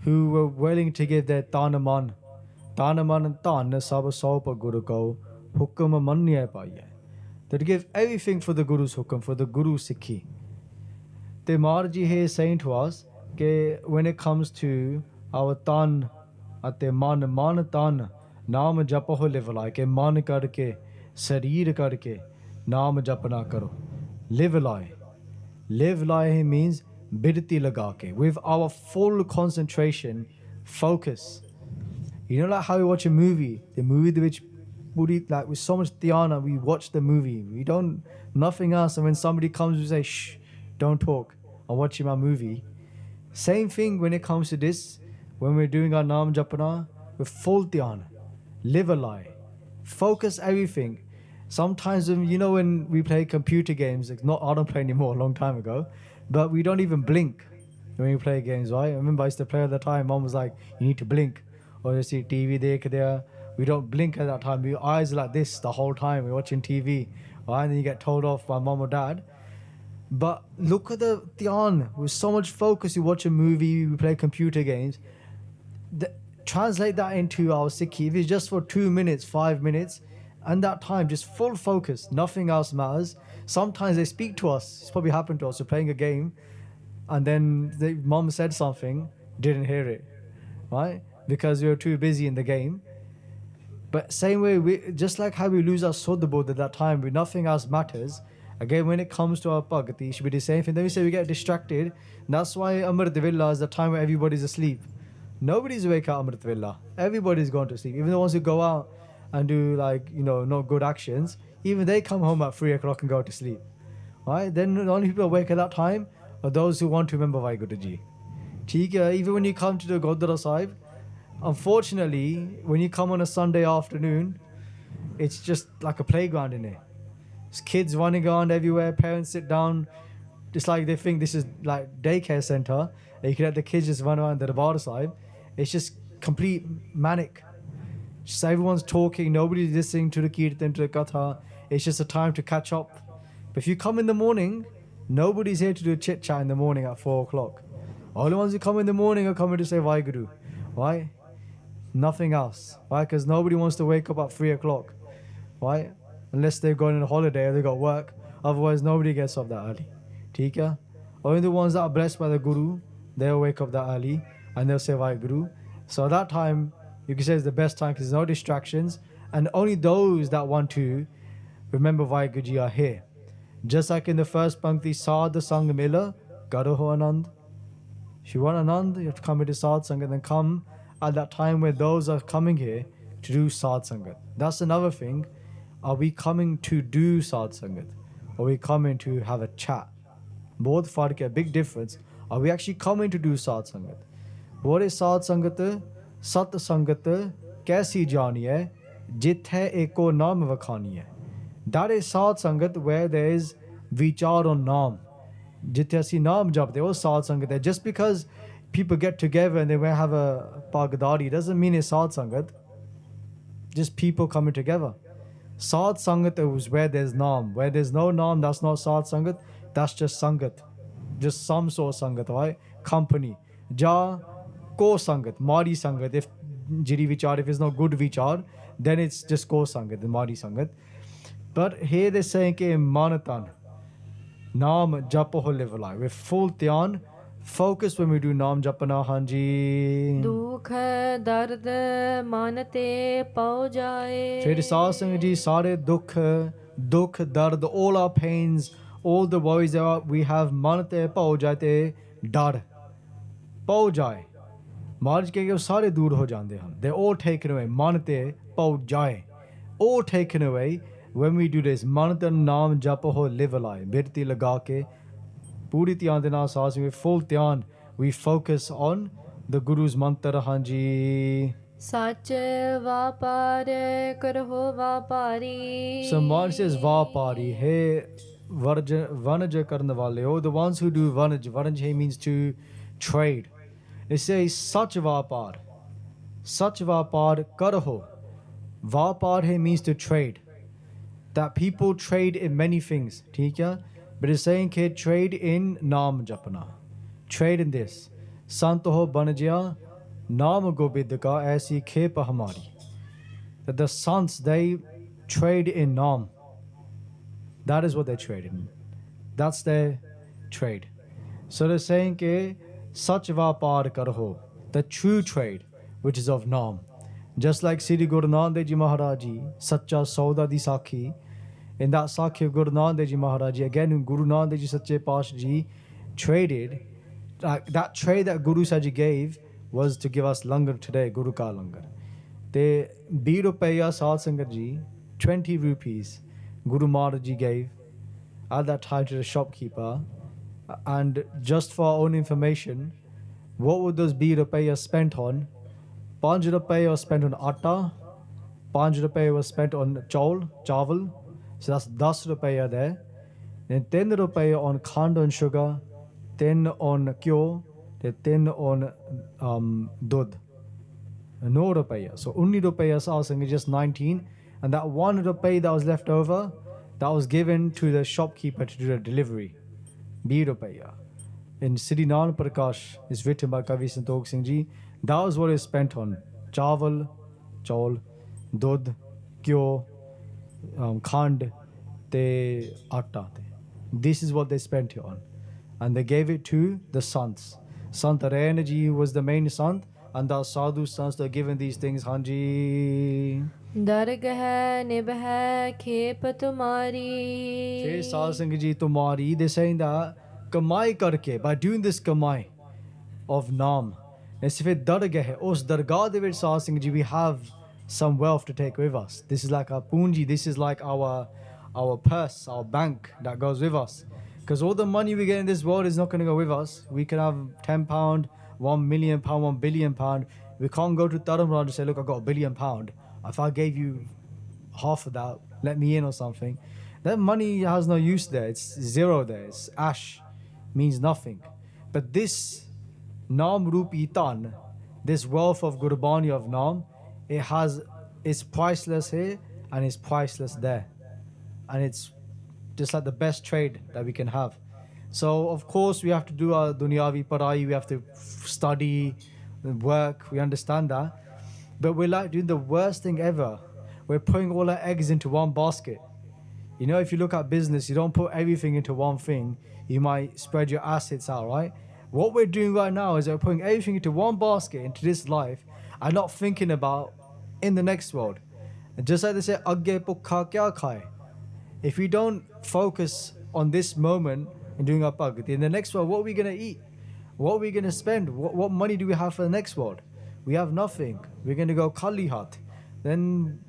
who were willing to give their tanaman and tan sab saupa Guru ko hukam manya paiye. They give everything for the Guru's hukam, for the Guru Sikhi. The Maharji here is saying to us that when it comes to our tan ਅਤੇ ਮਨ ਤਨ ਨਾਮ ਜਪੋ ਲਿਵ ਲਾਏ ਕਿ ਮਨ ਕਰਕੇ ਸਰੀਰ ਕਰਕੇ ਨਾਮ ਜਪਨਾ ਕਰੋ live ਲਾਏ means ਬਿਰਤੀ ਲਗਾ ਕੇ with our full concentration focus. You know, like how we watch a movie, the movie which like with so much dhyana we watch the movie, we don't nothing else, and when somebody comes we say shh, don't talk, I'm watching my movie. Same thing when it comes to this. When we're doing our Naam Japana, with full dhyan, live a lie, focus everything. Sometimes, you know, when we play computer games, I don't play anymore, a long time ago, but we don't even blink when we play games, right? I remember I used to play at the time, Mom was like, you need to blink. Or you see TV there, we don't blink at that time. Your eyes are like this the whole time, we're watching TV, right? And then you get told off by mom or dad. But look at the dhyan, with so much focus, you watch a movie, we play computer games. Translate that into our Sikhi. If it's just for 2 minutes, 5 minutes, and that time, just full focus, nothing else matters. Sometimes they speak to us. It's probably happened to us. We're playing a game, and then the mom said something, didn't hear it, right? Because we were too busy in the game. But same way, just like how we lose our sodabodh at that time, where nothing else matters. Again, when it comes to our bhakti, it should be the same thing. Then we say we get distracted. That's why Amrit Villa is the time where everybody's asleep. Nobody's awake at Amrit Villa. Everybody's gone to sleep. Even the ones who go out and do not good actions, even they come home at 3 o'clock and go to sleep. Right? Then the only people awake at that time are those who want to remember WhyGuru. Even when you come to the Gurdwara Sahib, unfortunately, when you come on a Sunday afternoon, it's just like a playground in it. It's kids running around everywhere, parents sit down, just like they think this is like daycare center. And you can let the kids just run around the Darbar Sahib. It's just complete manic. Just everyone's talking, nobody's listening to the Kirtan, to the Katha. It's just a time to catch up. But if you come in the morning, nobody's here to do a chit chat in the morning at 4 o'clock. All the ones who come in the morning are coming to say WhyGuru. Why? Nothing else. Why? Because nobody wants to wake up at 3 o'clock. Why? Unless they've gone on a holiday or they've got work. Otherwise, nobody gets up that early. Tika? Only the ones that are blessed by the Guru, they'll wake up that early and they'll say WhyGuru. So at that time, you can say it's the best time because there's no distractions, and only those that want to remember WhyGuruji are here. Just like in the first pankti, sadhsangat mila karo ho anand. If you want anand, you have to come into sadhsangat and come at that time where those are coming here to do sadhsangat. That's another thing. Are we coming to do sadhsangat? Or are we coming to have a chat? Both fark a big difference. Are we actually coming to do sadhsangat? What is sadhsangat? Satsangat kaisi jani hai, jithe eko naam vakhani hai. That is sadhsangat where there is vichar on naam. Jithe asi naam japte ho sadhsangat hai. Just because people get together and they may have a pagdari doesn't mean it's sadhsangat. Just people coming together. Sadhsangat is where there's naam. Where there's no naam, that's not sadhsangat. That's just sangat. Just some sort of sangat, right? Company. Ja ko sangat, mari sangat. If jiri vichar, if it's not good vichar, then it's just ko sangat, the mari sangat. But here they're saying ke manatan, naam japo ho livalai. With full dhyan, focus when we do naam japana, hanji. Dukh dard manate pau jaye. Shri Sadhsangat ji, sare dukh dard, all our pains, all the worries that we have, manate pau jate, dar. Pau jaye. Maharaj ke wo sare dur ho jande hain. They're all taken away. Manate pau jaye. All taken away when we do this. Manatan naam japo ho livalai. Birti laga ke. Puri dhyan de naal saas with full dhyan, we focus on the Guru's mantra, hanji. Sach vapar karho vapari. So Maharaj says vapari. Hey, vanaj karne wale. Oh, the ones who do vanaj. Vanaj means to trade. It says such vapar. Sach vapar karaho. Vapar hai means to trade. That people trade in many things. ठीक है? But it's saying कि trade in naam japna. Trade in this. Sant ho ban jaya naam gobind ka aisi khep hamari. That the sons, they trade in naam. That is what they trade in. That's their trade. So they're saying कि sach vapar karo. The true trade, which is of naam. Just like Sri Guru Nanak Dev Ji Maharaj Ji, Sacha Sauda di Sakhi, in that Sakhi of Guru Nanak Dev Ji Maharaj Ji, again when Guru Nanak Dev Ji Sache Pasha Ji traded, that trade that Guru Sahib Ji gave was to give us langar today, Guru Ka langar. The 20 rupeya sadhsangat ji, 20 rupees, Guru Maharaj Ji gave at that time to the shopkeeper. And just for our own information, what would those 20 rupeya spent on? 5 rupeya was spent on atta, 5 rupeya was spent on chawal, so that's 10 rupeya there. Then 10 rupeya on khand and sugar, 10 on kyo, then 10 on dud. 9 rupeya. So 19 rupeya sadhsangat, just 19. And that 1 rupee that was left over, that was given to the shopkeeper to do the delivery. 20 rupeya. In Sri Nanak Prakash, is written by Kavi Santokh Singh Ji, that was what is spent on. Chawal, dud, kyo, khand, te atta. This is what they spent it on. And they gave it to the sants. Sant Arayana Ji was the main sant, and the sadhu sants that are given these things. Hanji. Darg hai, nib hai, khep tumari. Say sadhsangat ji tumari. They're saying that kamai karke, by doing this kamai of naam, as if it dargah hai, us dargah de vich sadhsangat ji, we have some wealth to take with us. This is like our punji, this is like our purse, our bank that goes with us. Because all the money we get in this world is not going to go with us. We can have £10, £1 million, £1 billion. We can't go to Dharamraj and say, look, I got £1 billion. If I gave you half of that, let me in or something. That money has no use there. It's zero there. It's ash. Means nothing. But this Naam Rupi Tan, this wealth of Gurbani of Naam, it's priceless here and it's priceless there. And it's just like the best trade that we can have. So of course we have to do our dunyavi parai, we have to study, work, we understand that. But we're like doing the worst thing ever. We're putting all our eggs into one basket. You know, if you look at business, you don't put everything into one thing. You might spread your assets out, right? What we're doing right now is we're putting everything into one basket, into this life, and not thinking about in the next world. And just like they say, agge bhukha kya khaye. If we don't focus on this moment and doing our bhakti, in the next world, what are we going to eat? What are we going to spend? What money do we have for the next world? We have nothing. We're going to go khali hat. Then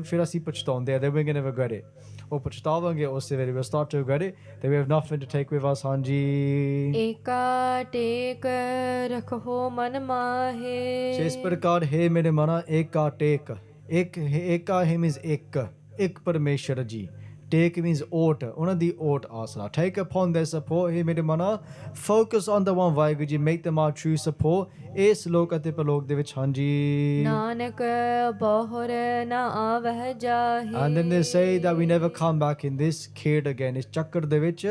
fir assi pachtaun there. Then we're going to regret it. Or pachtavange usse vele we'll start to regret it. Then we have nothing to take with us. Hanji. Eka tek rakho man mahe. So is prakar hai mere mana eka tek. Eka hai means ek. Ik Parmeshwar Ji. Take means ot. Una the ot asana. Take upon their support. Hey mere mana. Focus on the one WhyGuru. Make them our true support. Is lokate palok de vich hanji. Nanak bahur na avah jahe. And then they say that we never come back in this khed again. Is chakkar de vich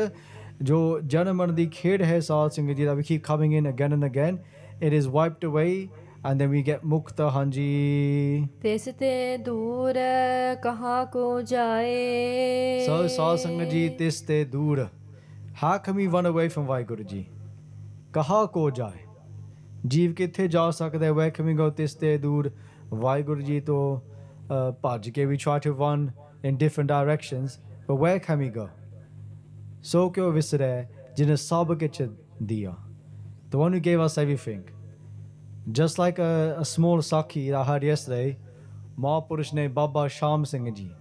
jo janaman di khed hai sadhsangat ji that we keep coming in again and again. It is wiped away. And then we get mukta hanji. Tiste dur kaha ko jaye. So sadhsangat ji, tiste dur. How can we run away from WhyGuru ji? Kaha ko jaye. Jeev kithe ja sakda hai, where can we go tiste dur? WhyGuru ji to bhaj ke we try to run in different directions, but where can we go? So kyo visare jine sab kich diya. The one who gave us everything. Just like a small Sakhi I heard yesterday, Mahapurush ne Baba Sham Singh Ji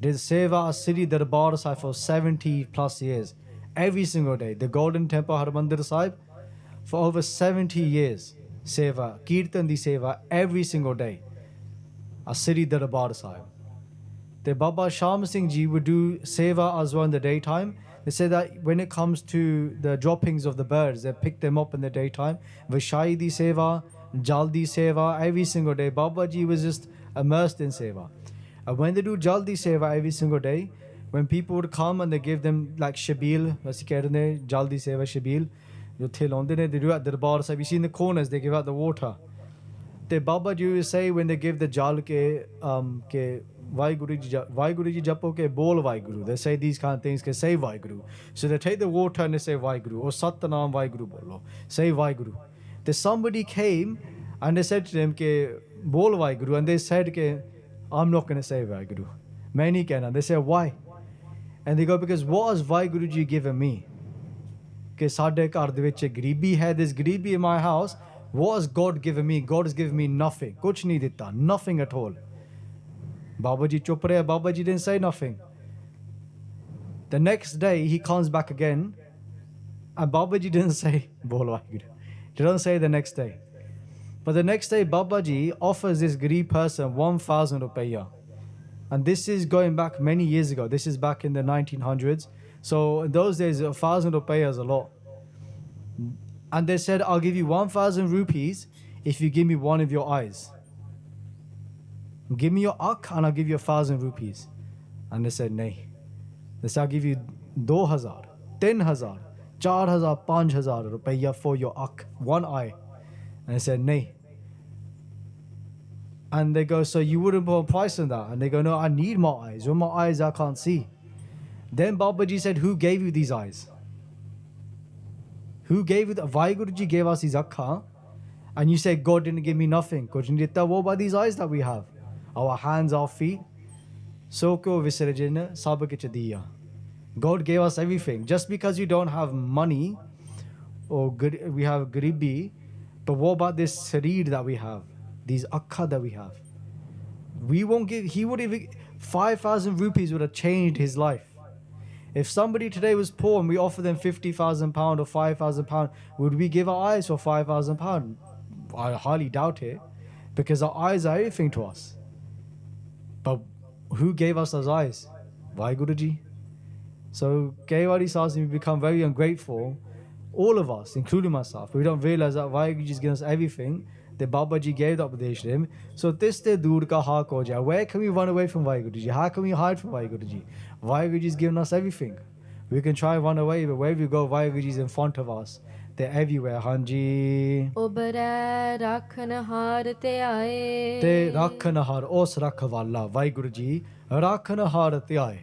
did seva a Sri Darbar Sahib for 70 plus years. Every single day. The Golden Temple Harmandir Sahib for over 70 years. Seva, Kirtan di seva every single day. A Sri Darbar Sahib. The Baba Sham Singh Ji would do seva as well in the daytime. They say that when it comes to the droppings of the birds, they pick them up in the daytime. Vishai di seva, Jaldi Seva every single day. Baba Ji was just immersed in Seva. And when they do Jaldi Seva every single day, when people would come and they give them like Shabil, Jaldi Seva Shabil, they do at the bar. So you see in the corners, they give out the water. The Baba Ji will say when they give the Jal ke WhyGuru Ji Japo ke bol WhyGuru. They say these kind of things, ke say WhyGuru. So they take the water and they say WhyGuru. Or Satnam WhyGuru bolo. Say WhyGuru. Then somebody came and they said to them ke bol WhyGuru, and they said ke I'm not going to say WhyGuru. Many can. They say why? And they go, because what has WhyGuru Ji given me? Ke sade ghar de vich garibi hai, there's garibi in my house. What has God given me? God has given me nothing. Kuch nahi ditta. Nothing at all. Baba Ji chup rahe. Baba Ji didn't say nothing. The next day he comes back again and Baba Ji didn't say bol WhyGuru. He doesn't say the next day. But the next day Baba Ji offers this garib person 1,000 rupiah. And this is going back many years ago. This is back in the 1900s. So in those days 1,000 rupiah is a lot. And they said, I'll give you 1,000 rupees if you give me one of your eyes. Give me your akh and I'll give you 1,000 rupees. And they said, nahi. They said, I'll give you 2,000, 3,000, 4,000, 5,000 rupiah for your akh, one eye. And they said, nahi. And they go, so you wouldn't put a price on that? And they go, no, I need my eyes. With my eyes, I can't see. Then Babaji said, who gave you these eyes? Who gave you the WhyGuru Ji gave us these akkha, and you say God didn't give me nothing. What about these eyes that we have? Our hands, our feet. So God gave us everything. Just because you don't have money or we have garibi, but what about this sareer that we have? These akkha that we have? We won't give, he would even, 5,000 rupees would have changed his life. If somebody today was poor and we offer them £50,000 or £5,000, would we give our eyes for £5,000? I highly doubt it, because our eyes are everything to us. But who gave us those eyes? WhyGuru Ji. So, Kewari Sahib, we become very ungrateful, all of us, including myself. We don't realize that WhyGuru Ji has given us everything. The Baba Ji gave the Upadesh to him. So this te dur ka haq ho jaya. Where can we run away from WhyGuru Ji? How can we hide from WhyGuru Ji? WhyGuru Ji has given us everything. We can try and run away, but wherever we go, WhyGuru Ji is in front of us. They're everywhere. Hanji. Ubare rakhan har te aaye. Te rakhan har os rakhwala. WhyGuru Ji rakhan har te aaye.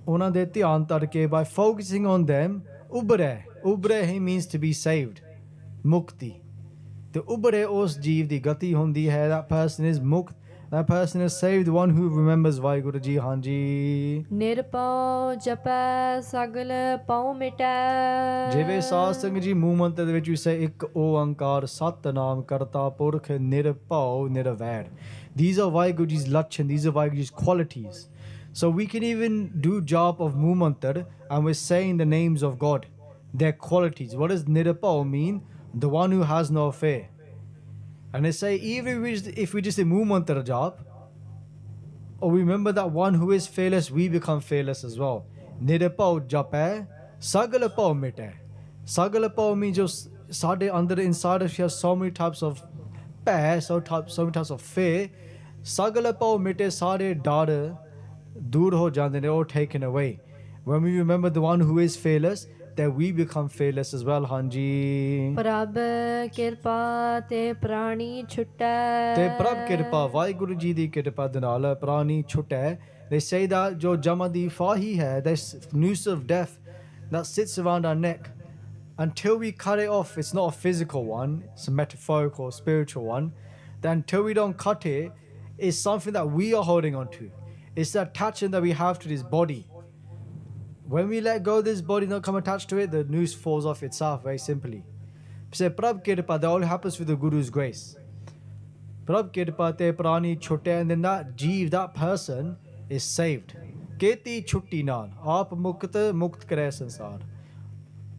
Una de dhyan tarke, by focusing on them, ubare. Ubare he means to be saved. Mukti. The ubare os jeev di gati hundi hai, that person is mukt, that person is saved, the one who remembers WhyGuru Ji. Hanji. Nirpau japa sagal pau mita. Jive sadhsangat ji move mantra de vich you say ik oankar satnam karta purkh nirpau nirvair. These are WhyGuru Ji's lachan, these are WhyGuru Ji's qualities. So we can even do job of move mantra and we're saying the names of God, their qualities. What does nirpau mean? The one who has no fear. And they say, even if we just say move mantra job, or remember that one who is fearless, we become fearless as well. Nirpau jape, sagalapau mite. Sagalapau means just sade under inside of you have so many types of pair, so many types of fear. Sagalapau mite sade dar dur ho jande, all taken away. When we remember the one who is fearless, that we become fearless as well. Hanji. Prab kirpa te prani chutta. Te prab kirpa, WhyGuru Ji di kirpa de naal prani chutta. They say that jo jamadi fahi hai, this noose of death that sits around our neck, until we cut it off, it's not a physical one, it's a metaphorical, spiritual one. That until we don't cut it, it's something that we are holding on to. It's the attachment that we have to this body. When we let go of this body, not come attached to it, the noose falls off itself very simply. Say Prab Kirpa, that all happens with the Guru's grace. Prab Kirpa te prani chote, and then that jeev, that person is saved. Keti chutti nal, aap mukt kare sansar.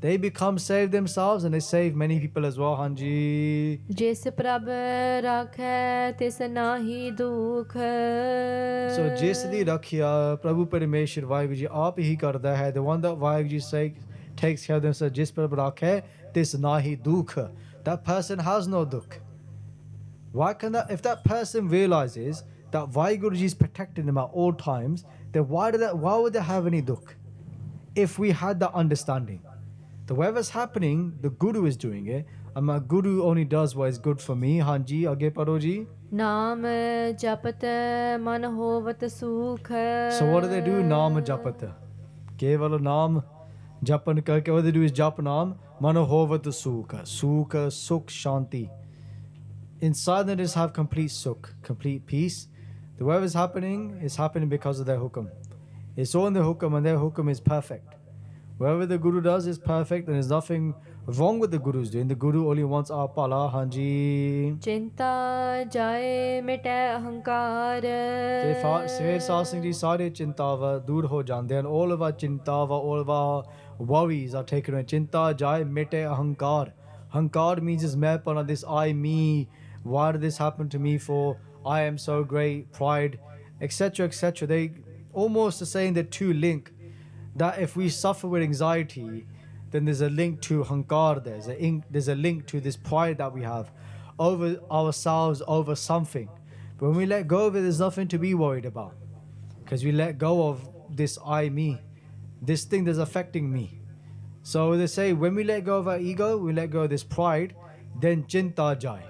They become saved themselves and they save many people as well. Hanji. Jis prab rakhe tis nahi dukh. So jis di rakhya Prabhu Parameshwar WhyGuru Ji aap hi karda hai. The one that WhyGuru Ji takes care of them. So jis prab rakhe tis nahi dukh. that person has no dukh. Why can that, if that person realizes that WhyGuru is protecting them at all times, then why would they have any dukh? If we had that understanding, that whatever's happening, the Guru is doing it, and my Guru only does what is good for me. Hanji, aage paro ji. ਨਾਮ ਜਪਤ ਮਨ ਹੋਵਤ ਸੂਖ So what do they do? Naam japat. Keval naam japan karke, what they do is jap naam, mano hovat sukha. Sukha, sukh, shanti. Inside they just have complete sukh, complete peace. The whatever is happening because of their hukam. It's all in the hukam, and their hukam is perfect. Whatever the Guru does is perfect, and there's nothing wrong with the Guru's doing. The Guru only wants our pala. Hanji. ਚਿੰਤਾ ਜਾਏ ਮਿਟੈ ਅਹੰਕਾਰ Sahib Singh ji, sare chintava dur ho jande hain. All of our chintava, all of our worries are taken away. Chinta jai mite ahankar. Hankar means this maipana, this I, me. Why did this happen to me for? I am so great, pride, etc., etc. They almost are saying the two link. That if we suffer with anxiety, then there's a link to hankar. There's a link to this pride that we have over ourselves, over something. But when we let go of it, there's nothing to be worried about, because we let go of this I, me, this thing that's affecting me. So they say when we let go of our ego, we let go of this pride, then chinta jai.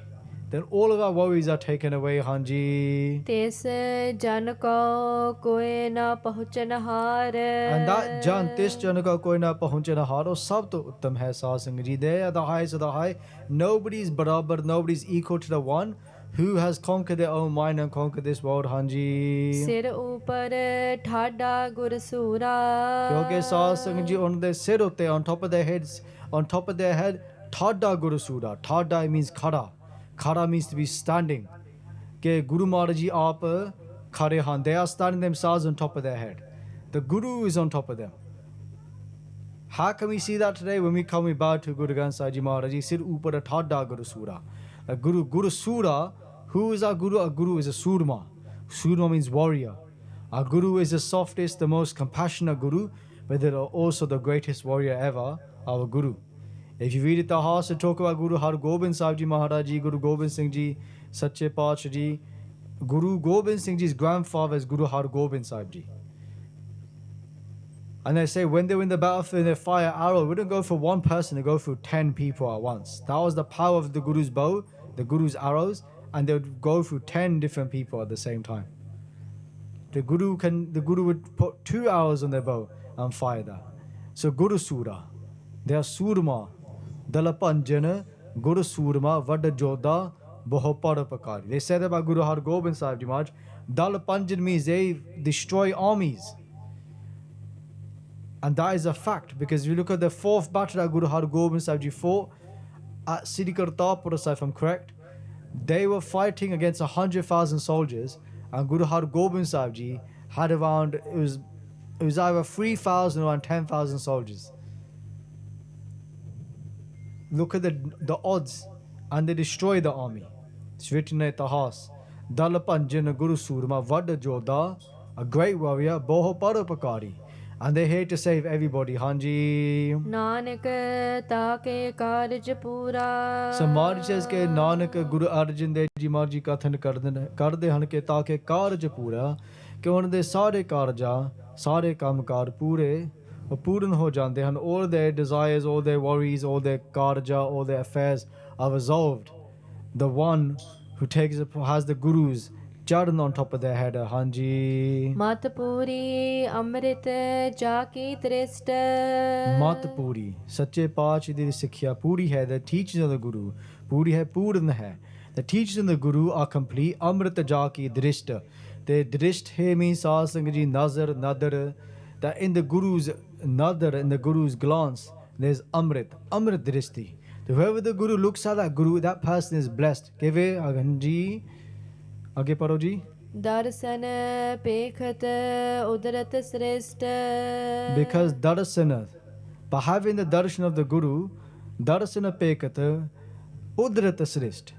Then all of our worries are taken away. Hanji. ਤਿਸ ਜਨ ਕੋ ਕੋਇ ਨਾ ਪਹੁੰਚਨਹਾਰ And that jan, tis jan ka koi na pahunchana haro, sab to uttam hai Sahib Singh ji. They are the highest of the high. Nobody's barabar, nobody's equal to the one who has conquered their own mind and conquered this world. Hanji. ਸਿਰ ਉਪਰ ਠਾਡਾ ਗੁਰਸੂਰਾ Kyunki Sahib Singh ji, on their sir utte, on top of their heads, on top of their head, thada Guru Sura. Thada means khada. Khada means to be standing. Ke Guru Maharaj ji aap khare han. They are standing themselves on top of their head. The Guru is on top of them. How can we see that today? When we come, we bow to Guru Granth Sahib Ji Maharaj Ji. Sir upar thada Guru Sura. Guru Sura. Who is our Guru? Our Guru is a Surma. Surma means warrior. Our Guru is the softest, the most compassionate Guru, but they are also the greatest warrior ever, our Guru. If you read Itihas and talk about Guru Har Gobind Sahib Ji Maharaj Ji, Guru Gobind Singh Ji, Sache Parchar Ji, Guru Gobind Singh Ji's grandfather is Guru Har Gobind Sahib Ji. And they say when they were in the battlefield, they fire arrow, we don't go for one person, they go for 10 people at once. That was the power of the Guru's bow, the Guru's arrows, and they would go through 10 different people at the same time. The Guru would put 2 arrows on their bow and fire that. So Guru Sura, they are Surma. Dalapanjana, Guru Surma, Vada Jodha, Bohoparapakari. They said about Guru Har Gobind Sahib Ji Maharaj, Dalapanjan means they destroy armies. And that is a fact, because if you look at the fourth battle that Guru Har Gobind Sahib Ji fought at Sri Kartarpur, if I'm correct, they were fighting against 100,000 soldiers, and Guru Har Gobind Sahib Ji had around, it was either 3,000 or 10,000 soldiers. Look at the odds, and they destroy the army. It's written in Itihas. Dalapanjana Guru Surma Vada Jodha, a great warrior, Boho Parapakari. And they're here to save everybody. Hanji. Nanak ਤਾਕੇ ਕਾਰਜ ਪੂਰਾ So Maharaj says ke Nanak Guru Arjan Dev Ji Maharaj Ji Kathan karde han ke taake karj pura, ke ਉਹਨਾਂ ਦੇ ਸਾਰੇ ਕਾਰਜਾਂ ਸਾਰੇ ਕੰਮਕਾਰ ਪੂਰੇ ਪੂਰਨ ਹੋ ਜਾਂਦੇ ਹਨ. All their desires, all their worries, all their karja, all their affairs are resolved. The one who has the Guru's charan on top of their head. Hanji. ਮਤ ਪੂਰੀ ਅੰਮ੍ਰਿਤ ਜਾ ਕੀ ਤ੍ਰਿਸ਼ਟ Mat puri. Sache Paatshah di Sikhya puri hai. The teachings of the Guru puri hai, purn hai. The teachings of the Guru are complete. Amrit ja ki drishta. The drisht here means Sahib Singh Ji nazar, nadar. That in the Guru's nadar, in the Guru's glance, there's Amrit. Amrit drishti. Whoever the Guru looks at that Guru, that person is blessed. Keve Aganji. Age paro ji. ਦਰਸ਼ਨ ਪੇਖਤ ਉਦਰਤ ਸ੍ਰੇਸ਼ਟ Because darsana, by having the darshan of the Guru, darsana pekata, udrat srist.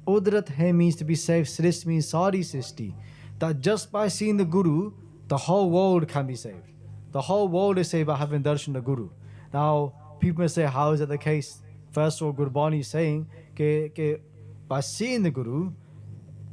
Udrat hai means to be saved, srist means sari srishti. That just by seeing the Guru, the whole world can be saved. The whole world is saved by having darshan of the Guru. Now, people may say, how is that the case? First of all, Gurbani is saying ke by seeing the Guru,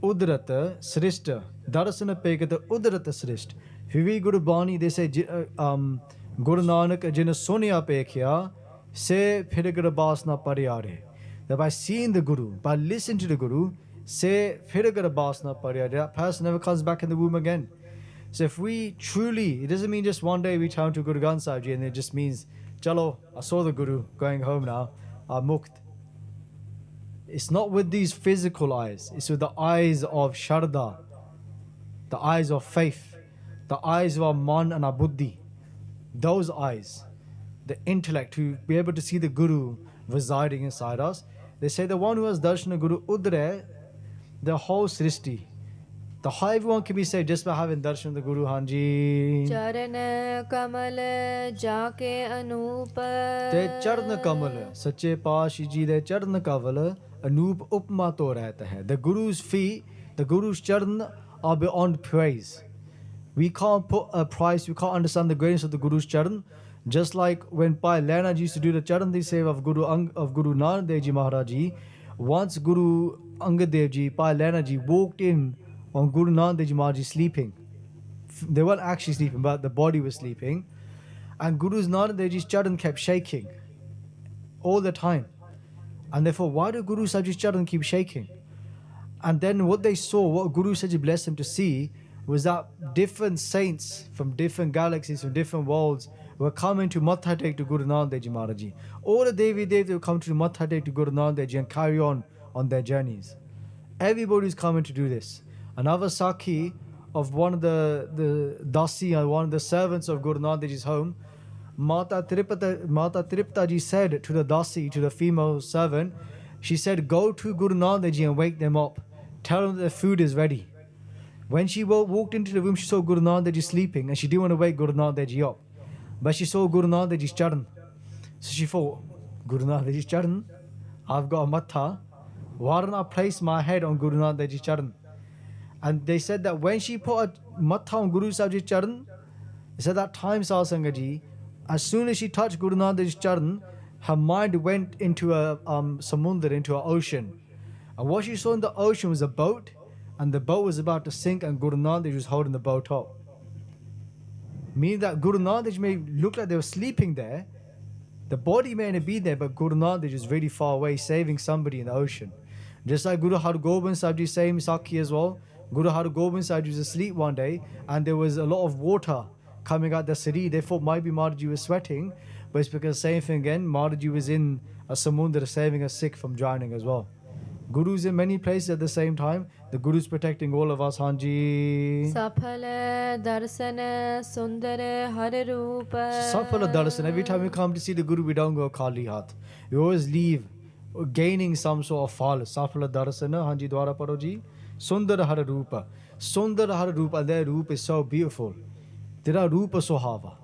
Udrata Srishta, Darasana Pegata Udrata Srishta. Vivi Gurbani, they say, Guru Nanak Jina Sonia Pekya, say Piragara Pariare. That by seeing the Guru, by listening to the Guru, say Piragara Pariare, that person never comes back in the womb again. So if we truly, it doesn't mean just one day we turn to Guru Granth Sahib Ji and it just means, Chalo, I saw the Guru, going home now, I'm mukt. It's not with these physical eyes, it's with the eyes of Sharda, the eyes of faith, the eyes of our man and our buddhi. Those eyes, the intellect, to be able to see the Guru residing inside us. They say the one who has darshan Guru Udre, the whole Srishti, the whole everyone can be saved just by having darshan the Guru Hanji. Charan Kamal Jake Anup. Te Charna Kamal, Sache Pashi Ji, de Charna Kaval, Anup Upma to rehta hai. The Guru's feet, the Guru's charan are beyond praise. We can't put a price, we can't understand the greatness of the Guru's charan. Just like when Pai Lena used to do the charan seva of Guru Nanak Dev Ji Maharaj Ji, once Guru Angad Dev Ji, Pai Lena Ji walked in on Guru Nanak Dev Ji Maharaj Ji sleeping. They weren't actually sleeping, but the body was sleeping. And Guru Nanak Dev Ji's charan kept shaking all the time. And therefore, why do Guru Sahib Ji's charan keep shaking? And then what they saw, what Guru Sahib Ji blessed them to see, was that different saints from different galaxies, from different worlds, were coming to Matha Tek to Guru Nanak Dev Ji Maharaj Ji. All the Devi Dev will come to Matha Tek to Guru Nanak Dev Ji and carry on their journeys. Everybody's coming to do this. Another Sakhi of one of the Dasi, one of the servants of Guru Nanak Dev Ji's home, Mata Tripta Ji said to the Dasi, to the female servant, she said, go to Guru Nanak Dev Ji and wake them up. Tell them that the food is ready. When she walked into the room, she saw Guru Nanak Dev Ji sleeping and she didn't want to wake Guru Nanak Dev Ji up. But she saw Guru Nanak Dev Ji's charan. So she thought, Guru Nanak Dev Ji's charan, I've got a matha. Why don't I place my head on Guru Nanak Dev Ji's charan? And they said that when she put a matha on Guru Sahib Ji's charan, they said that time sadhsangat ji, as soon as she touched Guru Nanak Dev Ji's charan, her mind went into a samundar, into an ocean. And what she saw in the ocean was a boat, and the boat was about to sink, and Guru Nanak Dev Ji was holding the boat up. Meaning that Guru Nanak Dev Ji may look like they were sleeping there, the body may not be there, but Guru Nanak Dev Ji is really far away, saving somebody in the ocean. Just like Guru Har Gobind Sahib Ji, same Sakhi as well. Guru Har Gobind Sahib Ji was asleep one day, and there was a lot of water coming out the city. They thought maybe Maharaj Ji was sweating, but it's because same thing again, Maharaj Ji was in a samundra saving a Sikh from drowning as well. Guru's in many places at the same time. The Guru's protecting all of us, Hanji. Safala Darsana Sundara Hararupa. Safala Darsana. Every time we come to see the Guru, we don't go Kali Hath. We always leave gaining some sort of fall. Safala Darsana, Hanji Dwara Paroji. Sundara Hararupa. Sundara Hararupa. Their roop is so beautiful. Tera Rupa Sohava.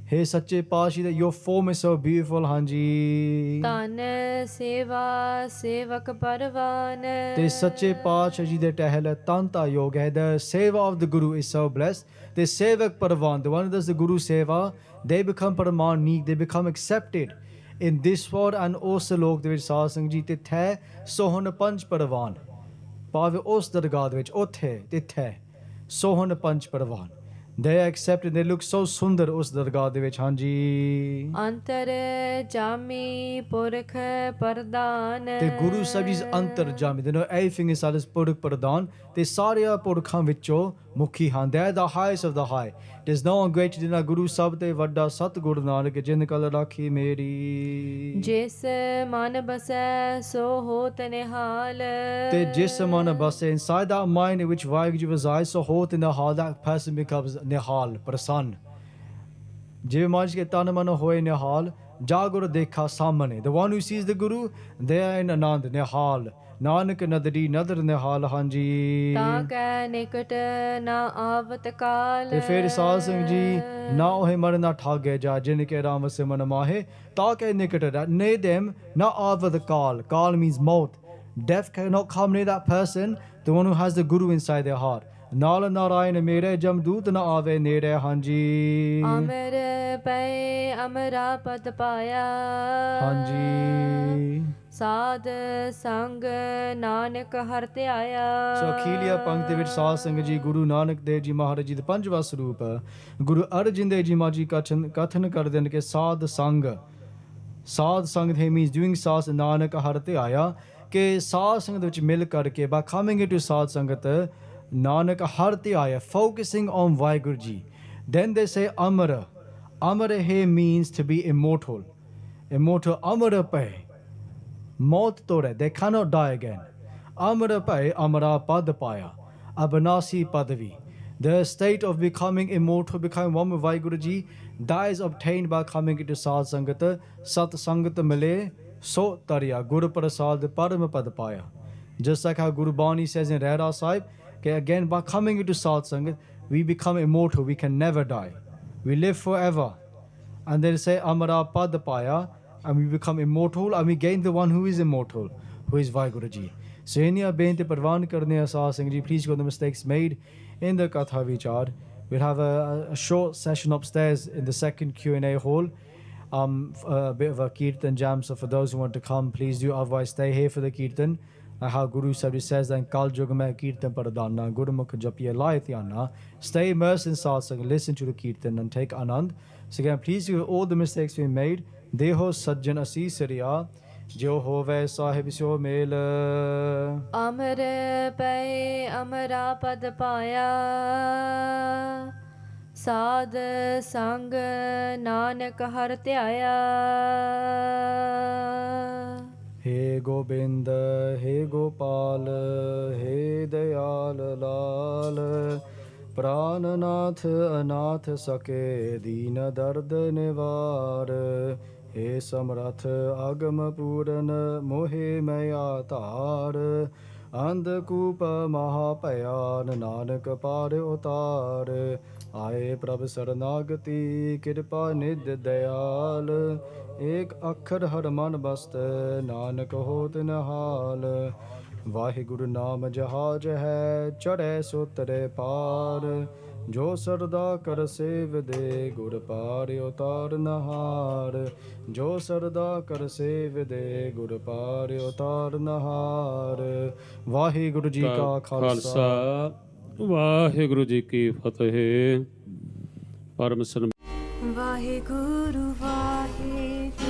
Hey Sache Pashi, that your form is so beautiful, Hanji. Tana Seva Sevak Parvan. Te Sache Pashi, the Tahela Tanta Yoga. The Seva of the Guru is so blessed. The Sevak Parvan, the one who does the Guru Seva, they become Paramanik, they become accepted in this world and also Lok the Satsang Ji. Te The Sohana Panch Paravan. Pave Os Dargad which Othe, Te The Sohana Panch Paravan. They are accepted, they look so sundar us dargah de vich, Hanji. Antar Jami Purkh Pardan. The Guru Sahib Ji's Antar Jami, they know everything is as Purkh Pardan. They Sarya Purkham Vicho Mukhi Han. They are the highest of the high. There's no one greater than Guru Sahib Te Vadda Sat Guru Nanak Jind Kal Rakhi Meri. Jis Man Basa So Hot Nihal. Te Jis Man Basa, inside that mind in which WhyGuru resides, so hot in the hall, that person becomes Nihal, Prasann. Jive Maharaj ke Tana Mana Hoye Nihal, Jaguru Dekha Samane. The one who sees the Guru, they are in Anand, Nihal. Nanak Nadri Nadar Nihal, Hanji. Taka Nikat Na Avatakal. Te Fir Satsang Ji, Na Ohe Marna Thage Ja, Jinike Rama Se Mana Mahe, Taka Nikata, Nitnem, Na Avatakal. Kal means mouth. Death cannot come near that person, the one who has the Guru inside their heart. ਨਾਲ ਨਾਰਾਇਣ ਮੇਰੇ ਜਮਦੂਤ ਨ ਆਵੇ ਨੇੜੇ ਹਾਂਜੀ ਅਮਰ ਪਏ ਅਮਰਾ ਪਦ ਪਾਇਆ ਹਾਂਜੀ ਸਾਧ ਸੰਗ ਨਾਨਕ ਹਰਿ ਧਿਆਇਆ। ਸੋ ਅਖੀਲੀਆ ਪੰਕਤੀ ਵਿੱਚ ਸਾਧ ਸੰਗਤ ਜੀ ਗੁਰੂ ਨਾਨਕ ਦੇਵ ਜੀ ਮਹਾਰਾਜ ਜੀ ਦਾ ਪੰਜਵਾਂ ਸਰੂਪ ਗੁਰੂ ਅਰਜਨ ਦੇਵ ਜੀ ਮਹਾਰਾਜ ਜੀ ਕਥਨ ਕਰਦੇ ਨੇ ਕਿ ਸਾਧ ਸੰਗ he means doing ਸਾਧ ਨਾਨਕ ਹਰਿ ਧਿਆਇਆ ਕਿ ਸਾਧ ਸੰਗਤ ਵਿੱਚ ਮਿਲ ਕਰਕੇ by coming into ਸਾਧ ਸੰਗਤ ਨਾਨਕ ਹਰਿ ਧਿਆਇਆ focusing on WhyGuru ji. Then they say amara here means to be immortal amara pay ਮੌਤ ਤੋਂ ਰਹਿ they cannot die again amara pay amara pad paya abanasi padavi the state of becoming immortal becoming one with WhyGuru ji that is obtained by coming into Sad Sangat Sat Sangat Mile So Tariya Guru Prasad Param Pad Paya. Just like how Guru Bani says in Rehra Sahib, okay, again by coming into Sad Sangat we become immortal, we can never die, we live forever. And they say Amara Pad Paya and we become immortal and we gain the one who is immortal, who is WhyGuru ji. So Inia Benti Parvan Karne Sad Singh ji, please go the mistakes made in the Katha Vichar. We'll have a short session upstairs in the second Q&A hall. A bit of a Kirtan jam. So for those who want to come, please do. Otherwise, stay here for the Kirtan. How Guru Sahib says that Kal Jug mein Kirtan Paradana, Gurmukhi Japiya Layathyana. Stay immersed in satsang, listen to the Kirtan and take Anand. So again, please do all the mistakes we made. Deho Sajjan Asi Sariya. Jo hove sahib syo mel ਅਮਰ ਪਏ ਅਮਰਾ ਪਦ ਪਾਇਆ ਸਾਧ ਸੰਗ ਨਾਨਕ ਹਰਿ ਧਿਆਇਆ। हे गोबिंद हे गोपाल हे दयाल लाल प्राणनाथ अनाथ सके दीन दर्द निवार हे समरथ आगम पूरन मोहे मया तार अंधकूप महाभयान नानक पार उतार आए प्रभ शरणागति कृपा निध दयाल एक अखर हर मन बस्त नानक होत नहाल वाहिगुरु नाम जहाज है चढ़े सुतरे पार जो सरदा कर सेव दे गुर पार उतार नहार जो सरदा कर सेव दे गुर पार उतार नहार। वाहिगुरु जी का खालसा वाहिगुरु जी की फतेह। परम Waheguru Waheguru.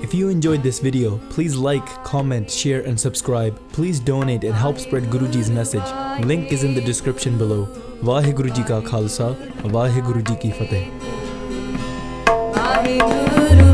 If you enjoyed this video, please like, comment, share and subscribe. Please donate and help spread Guruji's message. Link is in the description below. Vaheguru Ji Ka Khalsa, Vaheguru Ji Ki Fateh. Waheguru